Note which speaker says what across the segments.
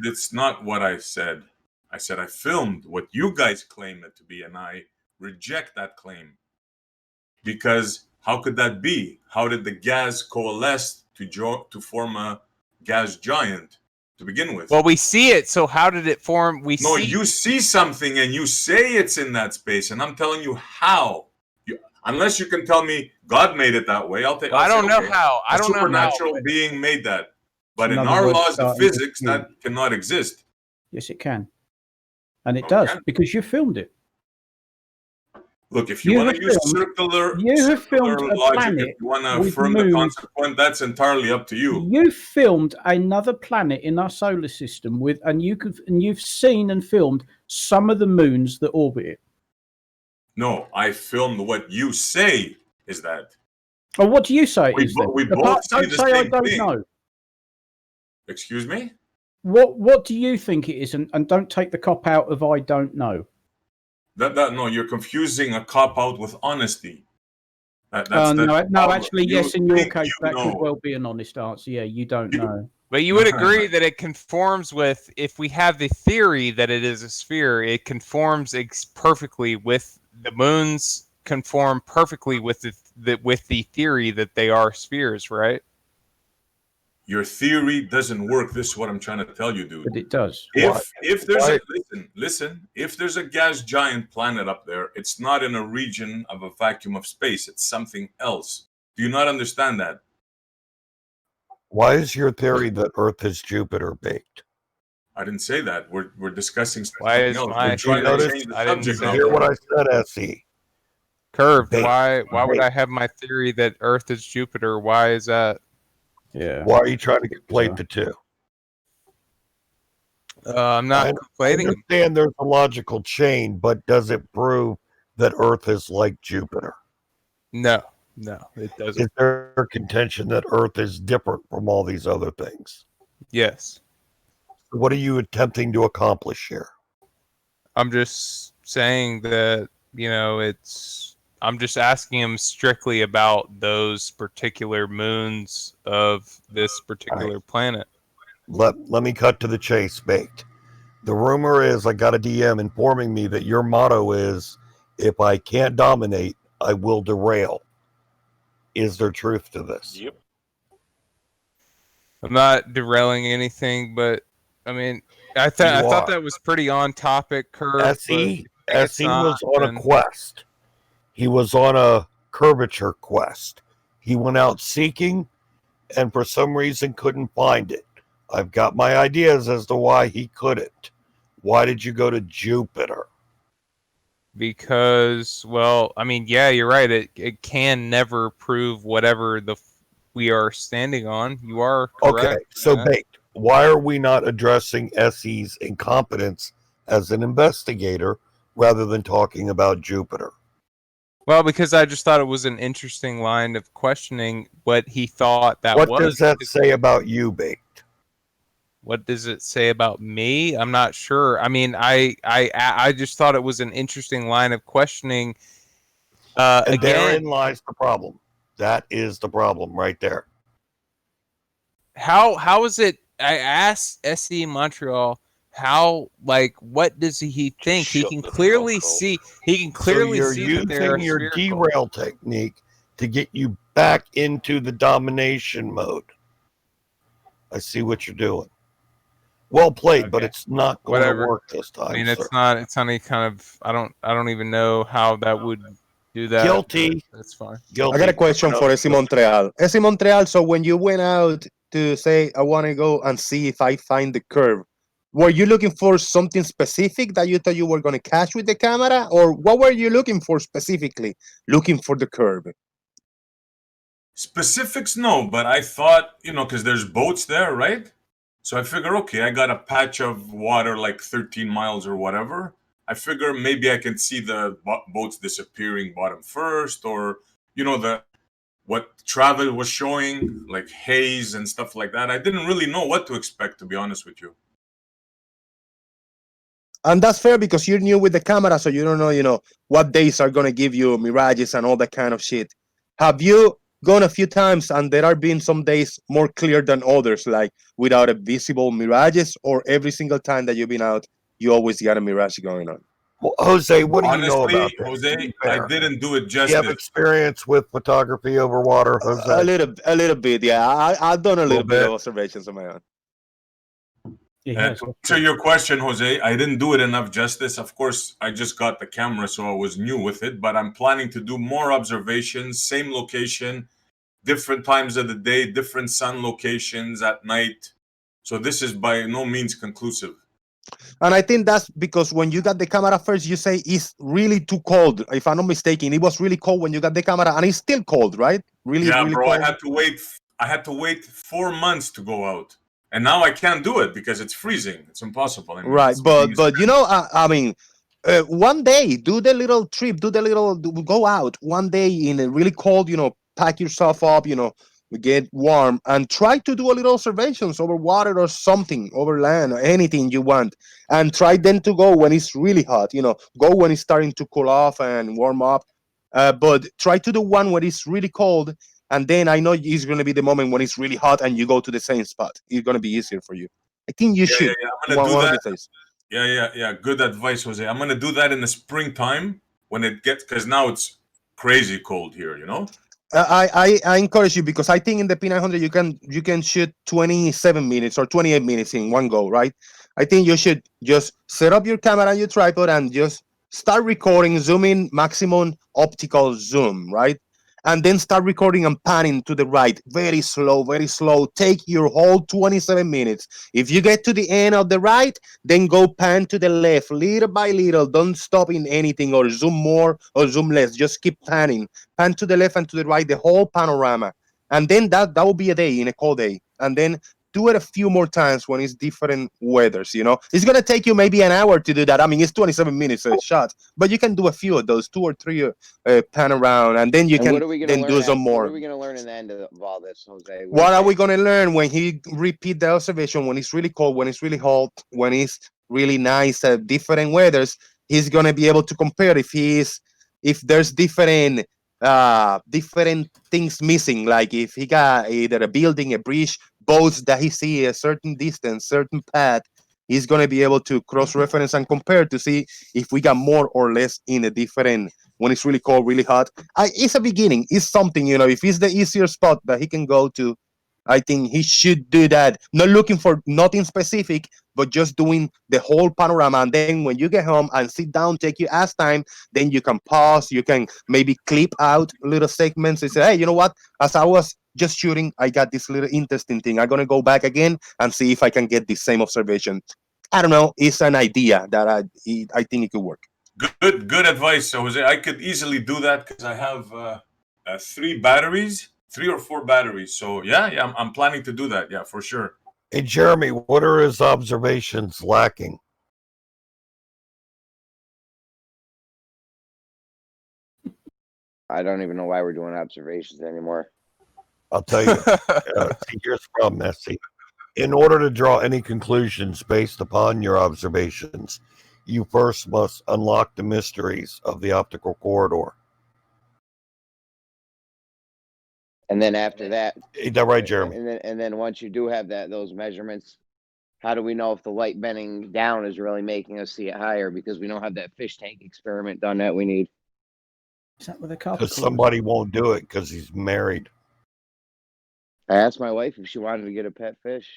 Speaker 1: It's not what I said. I said I filmed what you guys claim it to be, and I reject that claim. Because how could that be? How did the gas coalesce to form a gas giant to begin with?
Speaker 2: Well, we see it, so how did it form?
Speaker 1: You see something and you say it's in that space, and I'm telling you how. Unless you can tell me God made it that way,
Speaker 2: I don't know how. I don't know how.
Speaker 1: A supernatural being made that. But in
Speaker 3: In other
Speaker 1: our
Speaker 3: words,
Speaker 1: laws of
Speaker 3: starting with
Speaker 1: physics,
Speaker 3: you.
Speaker 1: that cannot exist.
Speaker 3: Yes, it can. And it
Speaker 1: Oh,
Speaker 3: does,
Speaker 1: yeah.
Speaker 3: because you filmed it.
Speaker 1: Look, if you want to use circular logic, if you want to affirm the consequent, that's entirely up to you.
Speaker 3: You filmed another planet in our solar system and you've seen and filmed some of the moons that orbit it.
Speaker 1: No, I filmed what you say is that.
Speaker 3: Oh, what do you say it is then?
Speaker 1: We both see the same
Speaker 3: I don't
Speaker 1: thing.
Speaker 3: know.
Speaker 1: Excuse me?
Speaker 3: What do you think it is? And don't take the cop out of I don't know.
Speaker 1: No, you're confusing a cop out with honesty.
Speaker 3: Actually, yes, in your case, that could well be an honest answer. Yeah, you don't know.
Speaker 2: But you would agree that it conforms with, if we have the theory that it is a sphere, it conforms perfectly with the moons, conform perfectly with the theory that they are spheres, right?
Speaker 1: Your theory doesn't work. This is what I'm trying to tell you, dude.
Speaker 3: But it does.
Speaker 1: If there's listen, if there's a gas giant planet up there, it's not in a region of a vacuum of space. It's something else. Do you not understand that?
Speaker 4: Why is your theory that Earth is Jupiter baked?
Speaker 1: I didn't say that. We're discussing something
Speaker 2: else.
Speaker 1: We're trying to change the subject.
Speaker 4: Did you hear what I said, SE?
Speaker 2: Curved. Why would I have my theory that Earth is Jupiter? Why is that?
Speaker 3: Yeah.
Speaker 4: Why are you trying to conflate the two?
Speaker 2: I'm not conflating.
Speaker 4: I understand there's a logical chain, but does it prove that Earth is like Jupiter?
Speaker 2: No, it doesn't.
Speaker 4: Is there contention that Earth is different from all these other things?
Speaker 2: Yes.
Speaker 4: What are you attempting to accomplish here?
Speaker 2: I'm just saying that, I'm just asking him strictly about those particular moons of this particular planet.
Speaker 4: Let me cut to the chase, Baked. The rumor is I got a DM informing me that your motto is, if I can't dominate, I will derail. Is there truth to this?
Speaker 1: Yep.
Speaker 2: I'm not derailing anything, but I thought that was pretty on topic, Kurt.
Speaker 4: SE was on a quest. He was on a curvature quest. He went out seeking and for some reason couldn't find it. I've got my ideas as to why he couldn't. Why did you go to Jupiter?
Speaker 2: Because, you're right. It can never prove whatever we are standing on. You are correct.
Speaker 4: Okay, so Baked, why are we not addressing SE's incompetence as an investigator rather than talking about Jupiter?
Speaker 2: Well, because I just thought it was an interesting line of questioning what he thought that was.
Speaker 4: What does that say about you, Baked?
Speaker 2: What does it say about me? I'm not sure. I just thought it was an interesting line of questioning.
Speaker 4: And therein lies the problem. That is the problem right there.
Speaker 2: How is it? I asked SE Montreal, what does he think? He can clearly see. He can clearly see that they're
Speaker 4: using your derail technique to get you back into the domination mode. I see what you're doing. Well played, okay. But it's not going to work this time.
Speaker 2: It's not any kind of. I don't even know how that would do that.
Speaker 4: Guilty.
Speaker 2: That's fine.
Speaker 5: Guilty. I got a question for SE Montreal. SE Montreal. So when you went out to say, I want to go and see if I find the curve, were you looking for something specific that you thought you were going to catch with the camera, or what were you looking for specifically? Looking for the curve.
Speaker 1: Specifics, no, but I thought, because there's boats there, right? So I figure, okay, I got a patch of water like 13 miles or whatever. I figure maybe I can see the boats disappearing bottom first, or, what travel was showing, like haze and stuff like that. I didn't really know what to expect, to be honest with you.
Speaker 5: And that's fair because you're new with the camera, so you don't know, what days are going to give you mirages and all that kind of shit. Have you gone a few times, and there are been some days more clear than others, like without a visible mirages, or every single time that you've been out, you always got a mirage going on.
Speaker 4: Well, Jose, what do you know
Speaker 1: Honestly,
Speaker 4: about this?
Speaker 1: Jose, I didn't do it
Speaker 4: Do you have
Speaker 1: justice.
Speaker 4: experience with photography over water, Jose?
Speaker 5: A little bit, yeah. I've done a little bit of
Speaker 4: bit.
Speaker 5: observations on my own.
Speaker 3: Yeah,
Speaker 1: To answer your question, Jose, I didn't do it enough justice. Of course, I just got the camera, so I was new with it, but I'm planning to do more observations, same location, different times of the day, different sun locations at night. So this is by no means conclusive.
Speaker 5: And I think that's because when you got the camera first, you say it's really too cold. If I'm not mistaken, it was really cold when you got the camera, and it's still cold, right? Really,
Speaker 1: Yeah,
Speaker 5: really
Speaker 1: bro,
Speaker 5: cold.
Speaker 1: I had to wait 4 months to go out. And now I can't do it because it's freezing. It's impossible. I mean,
Speaker 5: Right,
Speaker 1: it's
Speaker 5: but
Speaker 1: freezing.
Speaker 5: you know, I mean, one day do the little trip, go out one day in a really cold, you know, pack yourself up, you know, get warm, and try to do a little observations over water or something, over land or anything you want, and try then to go when it's really hot, you know, go when it's starting to cool off and warm up, but try to do one when it's really cold, and then I know it's going to be the moment when it's really hot and you go to the same spot. It's going to be easier for you. I think you should.
Speaker 1: I'm gonna do
Speaker 5: one of
Speaker 1: that.
Speaker 5: these days.
Speaker 1: Yeah. Good advice, Jose. I'm gonna do that in the springtime when it gets, because now it's crazy cold here. You know.
Speaker 5: I encourage you, because I think in the P900 you can shoot 27 minutes or 28 minutes in one go, right? I think you should just set up your camera and your tripod and just start recording, zoom in, maximum optical zoom, right? And then start recording and panning to the right, very slow, very slow. Take your whole 27 minutes. If you get to the end of the right, then go pan to the left, little by little. Don't stop in anything or zoom more or zoom less. Just keep panning. Pan to the left and to the right, the whole panorama. And then that will be a day, in a cold day. And then do it a few more times when it's different weathers, you know. It's going to take you maybe an hour to do that. I mean, it's 27 minutes a shot, but you can do a few of those, 2 or 3 pan around, and then you can then do some more.
Speaker 6: What are we going to learn in the end of all this, Jose?
Speaker 5: What are we going to learn when he repeat the observation, when it's really cold, when it's really hot, when it's really nice, different weathers? He's going to be able to compare if there's different things missing, like if he got either a building, a bridge, boats that he see a certain distance, certain path. He's going to be able to cross-reference and compare to see if we got more or less in a different, when it's really cold, really hot. It's a beginning. It's something, you know, if it's the easier spot that he can go to, I think he should do that. Not looking for nothing specific, but just doing the whole panorama. And then when you get home and sit down, take your ass time, then you can pause. You can maybe clip out little segments and say, hey, you know what? As I was just shooting, I got this little interesting thing. I'm going to go back again and see if I can get the same observation. I don't know. It's an idea that I think it could work.
Speaker 1: Good advice, Jose. I could easily do that because I have 3 or 4 batteries. So yeah, I'm planning to do that. Yeah, for sure.
Speaker 4: Hey, Jeremy, what are his observations lacking?
Speaker 6: I don't even know why we're doing observations anymore.
Speaker 4: I'll tell you. See, here's the problem, Messi. In order to draw any conclusions based upon your observations, you first must unlock the mysteries of the optical corridor.
Speaker 6: And then after that,
Speaker 4: Is that right, Jeremy?
Speaker 6: and then once you do have those measurements, how do we know if the light bending down is really making us see it higher? Because we don't have that fish tank experiment done that we need.
Speaker 3: Is that with a couple?
Speaker 4: Because somebody won't do it because he's married.
Speaker 6: I asked my wife if she wanted to get a pet fish.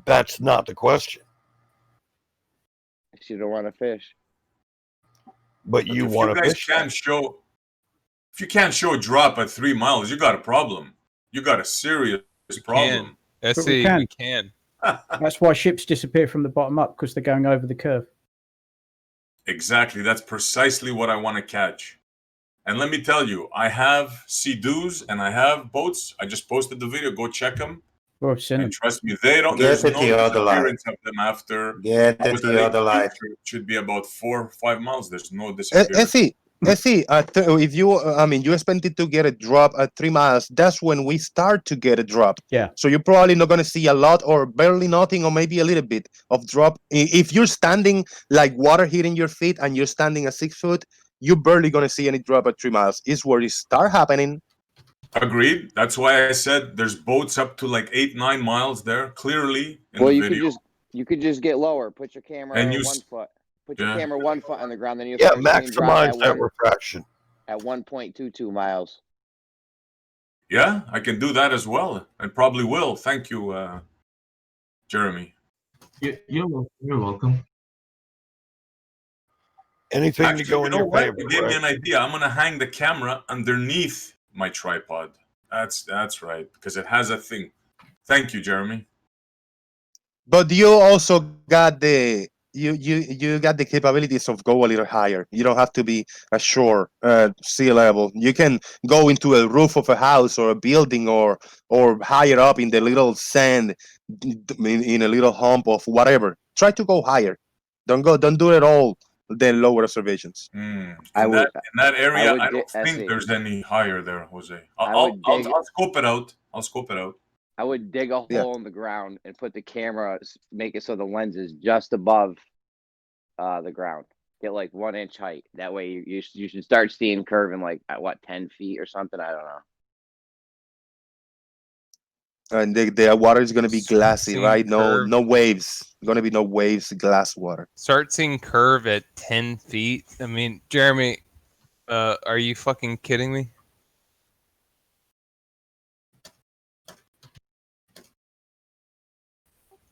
Speaker 4: That's not the question.
Speaker 6: She don't want to fish.
Speaker 4: But you want to fish.
Speaker 1: If you can't show a drop at 3 miles, you got a problem. You got a serious problem.
Speaker 2: We can.
Speaker 3: That's why ships disappear from the bottom up, because they're going over the curve.
Speaker 1: Exactly. That's precisely what I want to catch. And let me tell you, I have Sea-Doos and I have boats. I just posted the video. Go check them.
Speaker 3: Oh, and
Speaker 1: trust me, they don't.
Speaker 7: Get
Speaker 1: There's no disappearance of them after.
Speaker 7: Get the other life.
Speaker 1: It should be about 4 or 5 miles. There's no disappearance.
Speaker 5: If you expected to get a drop at 3 miles, that's when we start to get a drop.
Speaker 3: Yeah.
Speaker 5: So you're probably not going to see a lot or barely nothing or maybe a little bit of drop. If you're standing like water hitting your feet and you're standing at 6 foot, you're barely going to see any drop at 3 miles. Is where it start happening.
Speaker 1: Agreed. That's why I said there's boats up to like 8-9 miles there, clearly in
Speaker 6: Well,
Speaker 1: the
Speaker 6: you
Speaker 1: video.
Speaker 6: could just get lower. Put your camera
Speaker 1: And you
Speaker 6: 1 foot. Put your
Speaker 1: yeah.
Speaker 6: camera 1 foot on the ground, then you'll
Speaker 4: Yeah,
Speaker 6: start seeing drop
Speaker 4: maximize that refraction.
Speaker 6: at 1.22 miles.
Speaker 1: Yeah, I can do that as well. I probably will. Thank you, Jeremy.
Speaker 7: You're welcome.
Speaker 4: Anything
Speaker 1: Actually,
Speaker 4: to go
Speaker 1: you
Speaker 4: in
Speaker 1: know
Speaker 4: your
Speaker 1: what?
Speaker 4: favor,
Speaker 1: You gave me
Speaker 4: right?
Speaker 1: an idea. I'm gonna hang the camera underneath my tripod. That's right, because it has a thing. Thank you, Jeremy.
Speaker 5: But you also got the you got the capabilities of go a little higher. You don't have to be ashore sea level. You can go into a roof of a house or a building or higher up in the little sand in a little hump of whatever. Try to go higher. Don't do it all the lower observations.
Speaker 1: In
Speaker 6: I would-
Speaker 1: that area, I don't
Speaker 6: I
Speaker 1: think
Speaker 6: see.
Speaker 1: there's any higher there, Jose.
Speaker 6: I
Speaker 1: I'll
Speaker 6: would dig-
Speaker 1: scope it out. I'll scope it out.
Speaker 6: I would dig a
Speaker 5: Yeah.
Speaker 6: hole in the ground and put the camera, make it so the lens is just above the ground. Get like 1 inch height. That way you should start seeing curving like at what 10 feet or something. I don't know.
Speaker 5: And the water is gonna be glassy,
Speaker 2: Seeing
Speaker 5: right?
Speaker 2: curve.
Speaker 5: No waves. Gonna be no waves, glass water.
Speaker 2: Start seeing curve at 10 feet. I mean, Jeremy, are you fucking kidding me?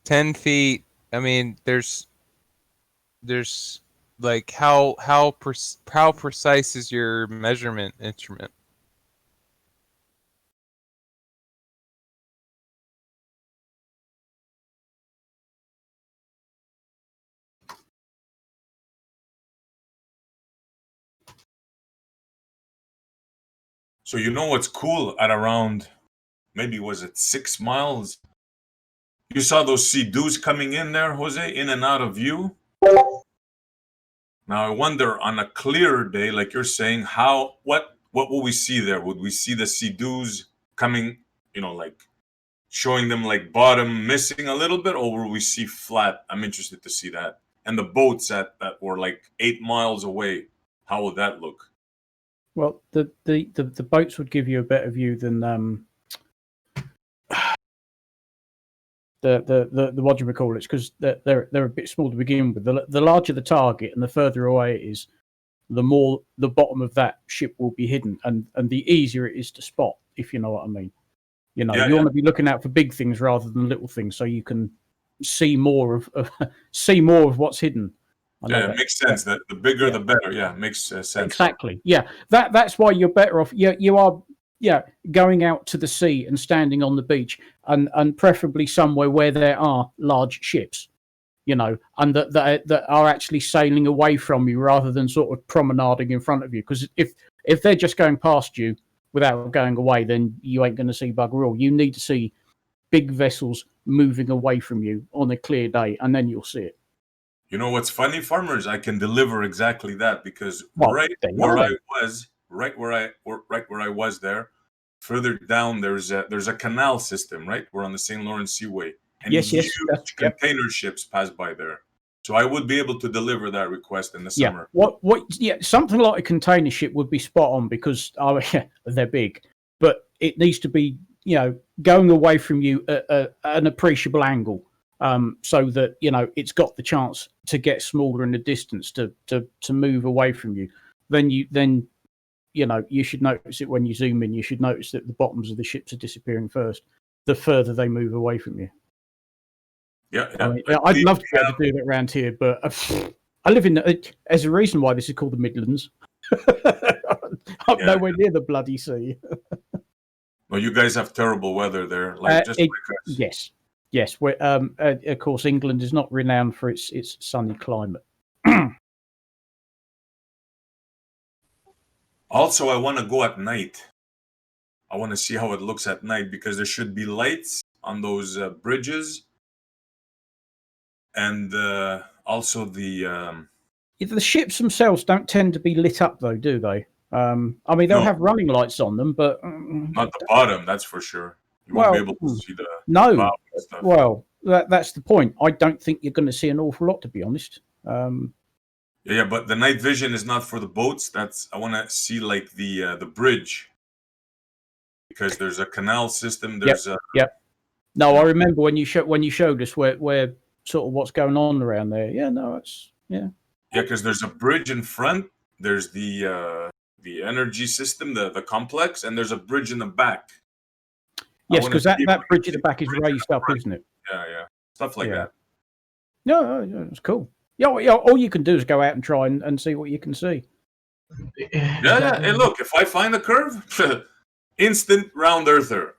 Speaker 2: "10 feet." I mean, there's like how precise is your measurement instrument?
Speaker 1: So you know what's cool at around, maybe was it 6 miles? You saw those sea-doos coming in there, Jose, in and out of view. Now I wonder on a clearer day, like you're saying, what will we see there? Would we see the sea-doos coming, like showing them like bottom missing a little bit, or will we see flat? I'm interested to see that. And the boats that were like 8 miles away, how would that look?
Speaker 3: Well, the boats would give you a better view than the what do you call it? Because they're a bit small to begin with. The larger the target and the further away it is, the more the bottom of that ship will be hidden, and the easier it is to spot. If you know what I mean. You want to be looking out for big things rather than little things, so you can see more of what's hidden.
Speaker 1: Yeah, it makes sense. That the bigger the better. Yeah, makes sense.
Speaker 3: Exactly. Yeah, that's why you're better off. You are going out to the sea and standing on the beach, and preferably somewhere where there are large ships, and that are actually sailing away from you rather than sort of promenading in front of you. Because if they're just going past you without going away, then you ain't going to see bugger all. You need to see big vessels moving away from you on a clear day, and then you'll see it.
Speaker 1: You know what's funny, farmers? I can deliver exactly that because right where I was there, further down there's a canal system, right? We're on the St. Lawrence Seaway, and huge container ships pass by there. So I would be able to deliver that request in the summer.
Speaker 3: Something like a container ship would be spot on because they're big, but it needs to be going away from you at an appreciable angle. So that it's got the chance to get smaller in the distance to move away from you. Then you should notice it when you zoom in. You should notice that the bottoms of the ships are disappearing first. The further they move away from you.
Speaker 1: Yeah.
Speaker 3: I mean, I'd love to be able to do that around here, but I live in. There's a reason why this is called the Midlands. I'm nowhere near the bloody sea.
Speaker 1: Well, you guys have terrible weather there,
Speaker 3: Yes. Yes, of course, England is not renowned for its sunny climate.
Speaker 1: Also, I want to go at night. I want to see how it looks at night because there should be lights on those bridges, and also the
Speaker 3: ships themselves don't tend to be lit up, though, do they? I mean, they'll have running lights on them, but
Speaker 1: not the bottom. That's for sure. You won't be able to see the
Speaker 3: no.
Speaker 1: Stuff.
Speaker 3: Well, that's the point. I don't think you're going to see an awful lot, to be honest.
Speaker 1: Yeah, but the night vision is not for the boats. I want to see like the bridge, because there's a canal system. There's
Speaker 3: Yep. No, I remember when you showed us where sort of what's going on around there. Yeah, no, it's
Speaker 1: yeah, because there's a bridge in front. There's the energy system, the complex, and there's a bridge in the back.
Speaker 3: Yes, because that bridge at the back is raised up, isn't it?
Speaker 1: Yeah, stuff like that.
Speaker 3: No, it's cool. Yeah, all you can do is go out and try and see what you can see.
Speaker 1: Yeah. Hey, look, if I find a curve, instant round earther.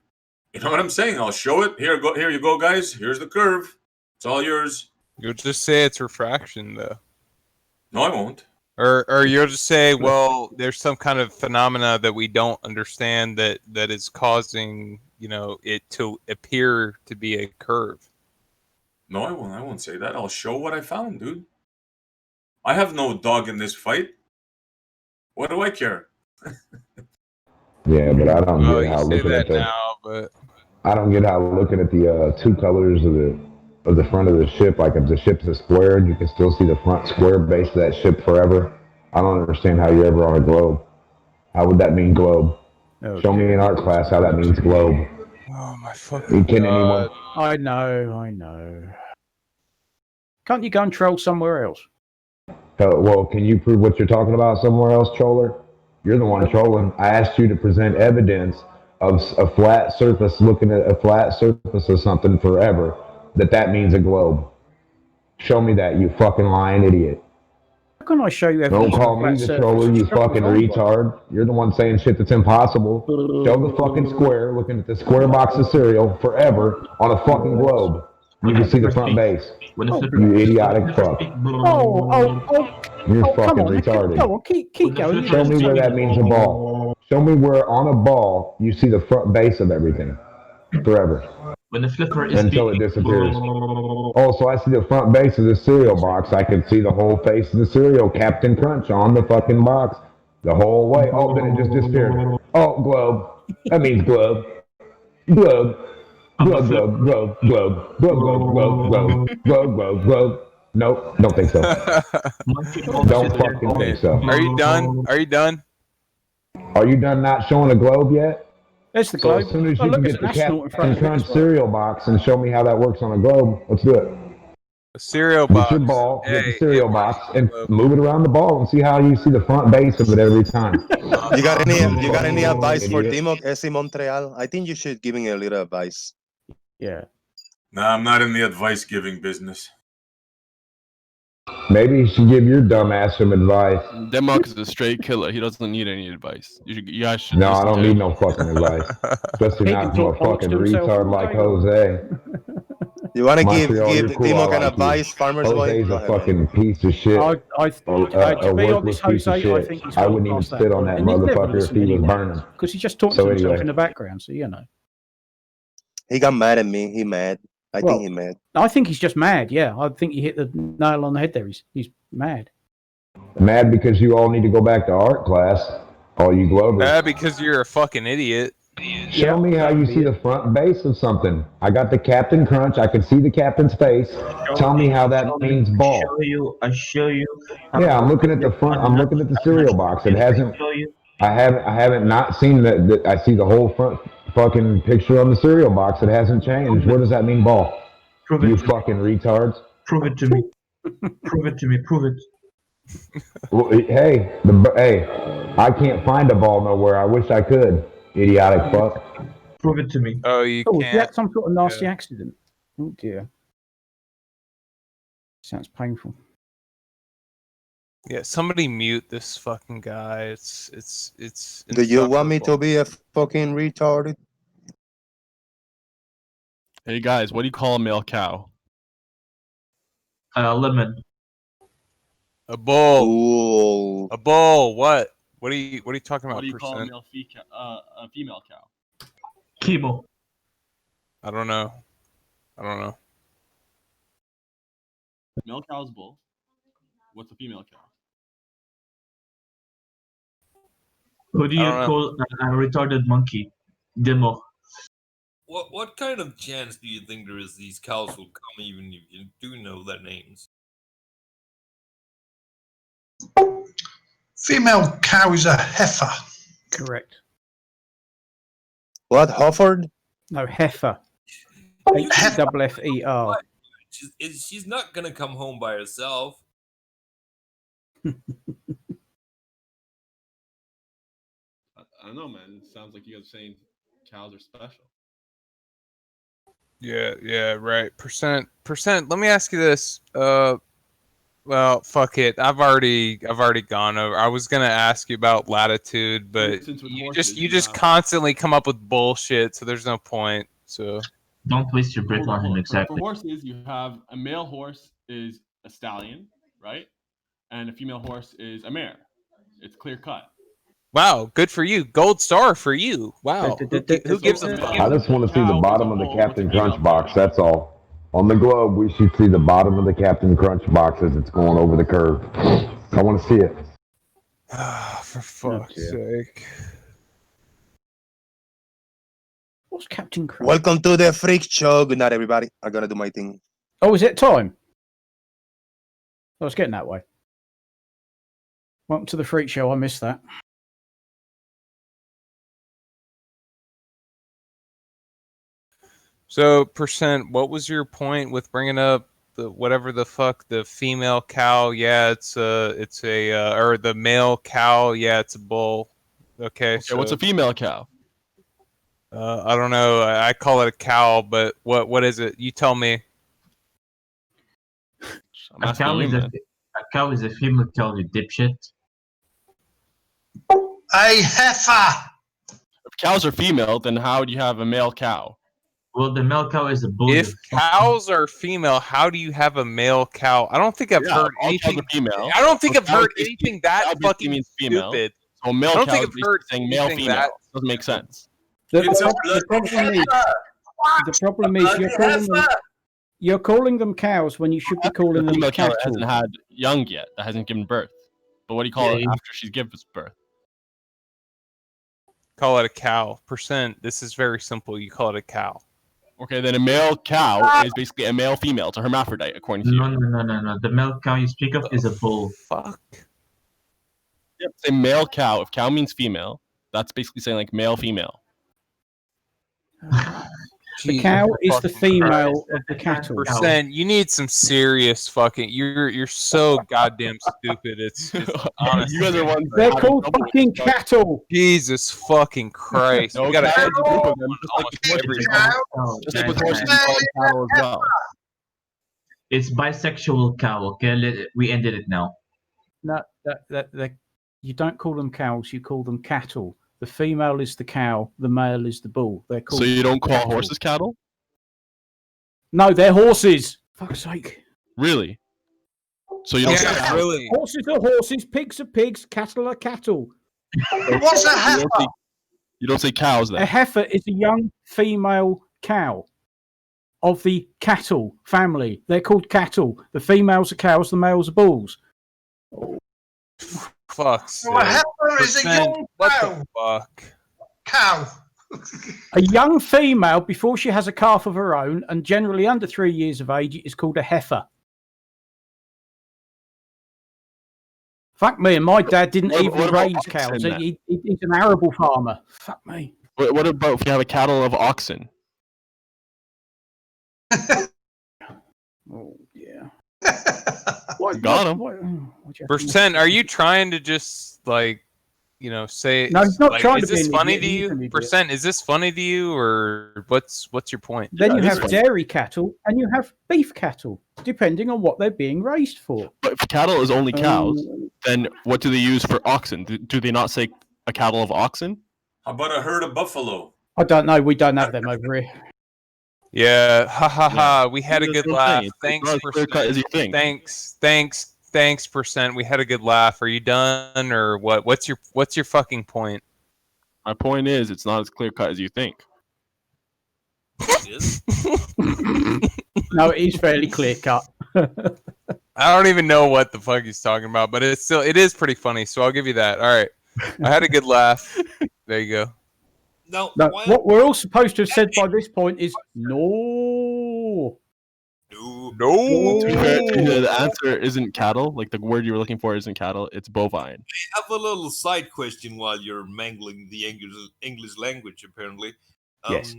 Speaker 1: You know what I'm saying? I'll show it. Here you go, guys. Here's the curve. It's all yours.
Speaker 2: You'll just say it's refraction, though.
Speaker 1: No, I won't.
Speaker 2: Or you'll just say, well, there's some kind of phenomena that we don't understand that is causing, it to appear to be a curve.
Speaker 1: No, I won't. I won't say that. I'll show what I found, dude. I have no dog in this fight. What do I care?
Speaker 8: Yeah, but I don't get how looking at I don't get how looking at the two colors of the front of the ship, like if the ship's a square, you can still see the front square base of that ship forever. I don't understand how you're ever on a globe. How would that mean globe? Okay. Show me in art class how that means globe.
Speaker 2: Oh my fucking
Speaker 8: God. Anyone?
Speaker 3: I know. Can't you go and troll somewhere else?
Speaker 8: Well, can you prove what you're talking about somewhere else, troller? You're the one trolling. I asked you to present evidence of a flat surface, looking at a flat surface of something forever, that means a globe. Show me that, you fucking lying idiot.
Speaker 3: How can I show you evidence?
Speaker 8: Don't call me the troller, you fucking retard. You're the one saying shit that's impossible. Show the fucking square, looking at the square box of cereal forever on a fucking globe. You can see the front base. You idiotic fuck. You're fucking retarded.
Speaker 3: Go on, keep going.
Speaker 8: Show me where that means a ball. Show me where on a ball you see the front base of everything. Forever.
Speaker 7: When the flipper is
Speaker 8: until it disappears. Oh, so I see the front base of the cereal box. I can see the whole face of the cereal, Captain Crunch on the fucking box. The whole way. Oh, then it just disappeared. Oh, globe. That means globe. Globe. Globe, globe, globe, globe, globe, globe, globe, globe, globe, globe, globe. Nope, don't think so. Don't fucking think so.
Speaker 2: Are you done? Are you done?
Speaker 8: Are you done not showing a globe yet?
Speaker 3: There's the globe.
Speaker 8: So as soon as you can get the Captain Crunch cereal box and show me how that works on a globe, let's do it.
Speaker 2: A cereal box.
Speaker 8: Get your ball, get the cereal box, and move it around the ball and see how you see the front base of it every time.
Speaker 5: You got any advice for Dimok SC Montreal? I think you should give him a little advice.
Speaker 3: Yeah.
Speaker 1: No, I'm not in the advice giving business.
Speaker 8: Maybe you should give your dumb ass some advice.
Speaker 9: Denmark is a straight killer. He doesn't need any advice. You guys should.
Speaker 8: No, I don't need no fucking advice. Especially not from a fucking retard like Jose.
Speaker 5: You want to give Dimok an advice, Farmer's Boy?
Speaker 8: Jose's a fucking piece of shit.
Speaker 3: To be honest, Jose, I think he's
Speaker 8: I wouldn't even spit on that motherfucker if he was burning.
Speaker 3: Because he's just talking to himself in the background, so you know.
Speaker 5: He got mad at me. He mad. I think he's mad.
Speaker 3: I think he's just mad. Yeah, I think you hit the nail on the head there. He's mad.
Speaker 8: Mad because you all need to go back to art class. All you Globers.
Speaker 2: Mad because you're a fucking idiot.
Speaker 8: Show me how you see the front base of something. I got the Captain Crunch. I can see the captain's face. Tell me how that means ball.
Speaker 10: I show you.
Speaker 8: Yeah, I'm looking at the front. I'm looking at the cereal box. It hasn't. I haven't not seen that. I see the whole front fucking picture on the cereal box. It hasn't changed. What does that mean, ball?
Speaker 10: Prove it
Speaker 8: you
Speaker 10: to
Speaker 8: fucking
Speaker 10: me.
Speaker 8: retards.
Speaker 10: Prove it to me. Prove it to me. Prove it.
Speaker 8: Well, hey, I can't find a ball nowhere. I wish I could. Idiotic fuck.
Speaker 10: Prove it to me.
Speaker 2: Oh, you can't.
Speaker 3: You had some sort of nasty accident. Oh dear. Sounds painful.
Speaker 2: Yeah, somebody mute this fucking guy. It's.
Speaker 5: Do you want me to be a fucking retarded?
Speaker 9: Hey guys, what do you call a male cow?
Speaker 10: Lemon.
Speaker 2: A bull.
Speaker 5: Ooh.
Speaker 2: A bull. What? What are you talking about?
Speaker 9: What do you call a female cow?
Speaker 10: Chemo.
Speaker 2: I don't know.
Speaker 9: Male cow is bull. What's a female cow?
Speaker 10: Who do you call a retarded monkey? Demo.
Speaker 11: What kind of chance do you think there is these cows will come even if you do know their names?
Speaker 12: Female cow is a heifer.
Speaker 3: Correct.
Speaker 5: What, Hofford?
Speaker 3: No, heifer. H-E-F-F-E-R.
Speaker 11: She's not gonna come home by herself.
Speaker 9: I don't know, man. It sounds like you guys are saying cows are special.
Speaker 2: Yeah, right. Percent. Let me ask you this. Well, fuck it. I've already gone over. I was gonna ask you about latitude, but you just constantly come up with bullshit, so there's no point. So
Speaker 10: don't waste your breath on him. Exactly.
Speaker 9: For horses, you have a male horse is a stallion, right? And a female horse is a mare. It's clear cut.
Speaker 2: wow, good for you. Gold star for you. Wow. Who gives a fuck?
Speaker 8: I just want to see the bottom of the Captain Crunch box. That's all. On the globe, we should see the bottom of the Captain Crunch box as it's going over the curve. I want to see it.
Speaker 2: For fuck's sake.
Speaker 3: What's Captain Crunch?
Speaker 5: Welcome to the freak show. Good night, everybody. I'm gonna do my thing.
Speaker 3: Oh, is it time? I was getting that way. Welcome to the freak show. I missed that.
Speaker 2: So, percent, what was your point with bringing up the whatever the fuck the female cow? Yeah, it's a or the male cow. Yeah, it's a bull. Okay. So
Speaker 9: what's a female cow?
Speaker 2: I don't know. I call it a cow, but what is it? You tell me.
Speaker 10: A cow is a female cow, you dipshit.
Speaker 12: A heifer.
Speaker 9: If cows are female, then how do you have a male cow?
Speaker 10: Well, the male cow is a bull.
Speaker 2: If cows are female, how do you have a male cow? I don't think I've heard anything.
Speaker 9: Female.
Speaker 2: I don't think I've heard anything that fucking
Speaker 9: means female.
Speaker 2: stupid.
Speaker 9: So male
Speaker 2: I don't
Speaker 9: cow
Speaker 2: think
Speaker 9: is
Speaker 2: I've heard
Speaker 9: saying male
Speaker 2: anything
Speaker 9: female.
Speaker 2: that
Speaker 9: Doesn't make sense.
Speaker 3: The problem is you're calling them cows when you should be calling them
Speaker 9: female
Speaker 3: cattle.
Speaker 9: cow hasn't had young yet. That hasn't given birth. But what do you call it after she's given birth?
Speaker 2: Call it a cow. Percent. This is very simple. You call it a cow.
Speaker 9: Okay, then a male cow is basically a male female. It's a hermaphrodite, according to you.
Speaker 10: No. The male cow you speak of is a bull.
Speaker 2: Fuck.
Speaker 9: Yep, say male cow. If cow means female, that's basically saying like male female.
Speaker 3: The cow is the female of the cattle.
Speaker 2: Percent. You need some serious fucking. You're so goddamn stupid. It's honestly.
Speaker 9: You guys are ones.
Speaker 3: They're called fucking cattle.
Speaker 2: Jesus fucking Christ.
Speaker 9: No,
Speaker 2: we gotta
Speaker 9: cows are a group of them, just like with horses, you call them cattle as well.
Speaker 10: It's bisexual cow. Okay, we ended it now.
Speaker 3: No, you don't call them cows. You call them cattle. The female is the cow. The male is the bull. They're called.
Speaker 9: So you don't call
Speaker 3: cattle.
Speaker 9: horses cattle?
Speaker 3: No, they're horses. Fuck's sake.
Speaker 9: Really? So you don't say cows?
Speaker 2: Really?
Speaker 3: Horses are horses. Pigs are pigs. Cattle are cattle.
Speaker 12: What's a heifer?
Speaker 9: You don't say cows then?
Speaker 3: A heifer is a young female cow of the cattle family. They're called cattle. The females are cows. The males are bulls.
Speaker 2: Fuck's
Speaker 12: Well, a
Speaker 2: sake.
Speaker 12: heifer is a young
Speaker 2: What
Speaker 12: cow.
Speaker 2: the fuck?
Speaker 12: Cow.
Speaker 3: A young female, before she has a calf of her own, and generally under 3 years of age, is called a heifer. Fuck me, and my dad didn't
Speaker 9: What
Speaker 3: even
Speaker 9: about
Speaker 3: raise
Speaker 9: oxen
Speaker 3: cows.
Speaker 9: then?
Speaker 3: He's an arable farmer. Fuck me.
Speaker 9: What about if you have a cattle of oxen?
Speaker 3: Oh, yeah.
Speaker 9: Got him.
Speaker 2: Percent, are you trying to just like, say?
Speaker 3: No, he's not
Speaker 2: like,
Speaker 3: trying
Speaker 2: is
Speaker 3: to be
Speaker 2: this
Speaker 3: an
Speaker 2: funny
Speaker 3: idiot.
Speaker 2: to
Speaker 3: He's an
Speaker 2: you?
Speaker 3: idiot.
Speaker 2: Percent, is this funny to you, or what's your point?
Speaker 3: Then you
Speaker 9: it is
Speaker 3: have
Speaker 9: funny.
Speaker 3: dairy cattle and you have beef cattle, depending on what they're being raised for.
Speaker 9: But if cattle is only cows, then what do they use for oxen? Do they not say a cattle of oxen?
Speaker 1: How about a herd of buffalo?
Speaker 3: I don't know. We don't have them over here.
Speaker 2: Yeah, ha ha ha. We had a
Speaker 9: That's
Speaker 2: good
Speaker 9: what I'm
Speaker 2: laugh.
Speaker 9: saying.
Speaker 2: Thanks,
Speaker 9: It's not as clear cut as you think.
Speaker 2: Thanks, percent. We had a good laugh. Are you done or what? What's your fucking point?
Speaker 9: My point is, it's not as clear cut as you think.
Speaker 3: No, it is fairly clear cut.
Speaker 2: I don't even know what the fuck he's talking about, but it is pretty funny. So I'll give you that. All right, I had a good laugh. There you go.
Speaker 11: No,
Speaker 3: What we're all supposed to have said by this point is no.
Speaker 11: No.
Speaker 2: No.
Speaker 9: To be fair, the answer isn't cattle. Like the word you were looking for isn't cattle. It's bovine.
Speaker 11: I have a little side question while you're mangling the English language. Apparently,
Speaker 3: Yes.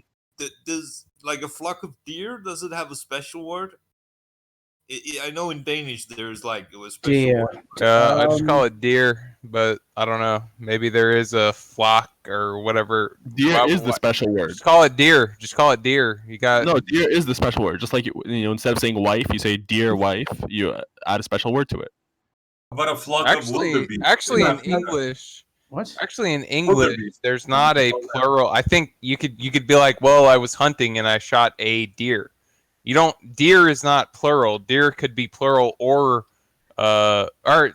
Speaker 11: Does like a flock of deer? Does it have a special word? I know in Danish there's like a special
Speaker 3: Deer.
Speaker 11: word.
Speaker 2: I just call it deer, but I don't know. Maybe there is a flock or whatever.
Speaker 9: Deer is the special word.
Speaker 2: Just call it deer. Just call it deer. You got
Speaker 9: No, deer is the special word. Just like instead of saying wife, you say dear wife. You add a special word to it.
Speaker 1: How about a flock of wildebeest?
Speaker 2: Actually, in English,
Speaker 3: What?
Speaker 2: Actually, in English, there's not a plural. I think you could be like, well, I was hunting and I shot a deer. You don't. Deer is not plural. Deer could be plural or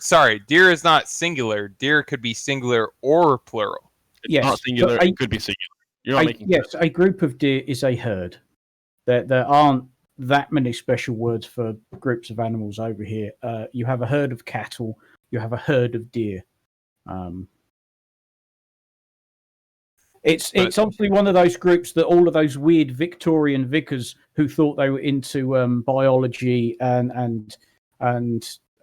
Speaker 2: sorry, deer is not singular. Deer could be singular or plural.
Speaker 9: It's not singular. It could be singular. You're not making
Speaker 3: yes, a group of deer is a herd. There aren't that many special words for groups of animals over here. You have a herd of cattle. You have a herd of deer. It's obviously one of those groups that all of those weird Victorian vicars who thought they were into biology and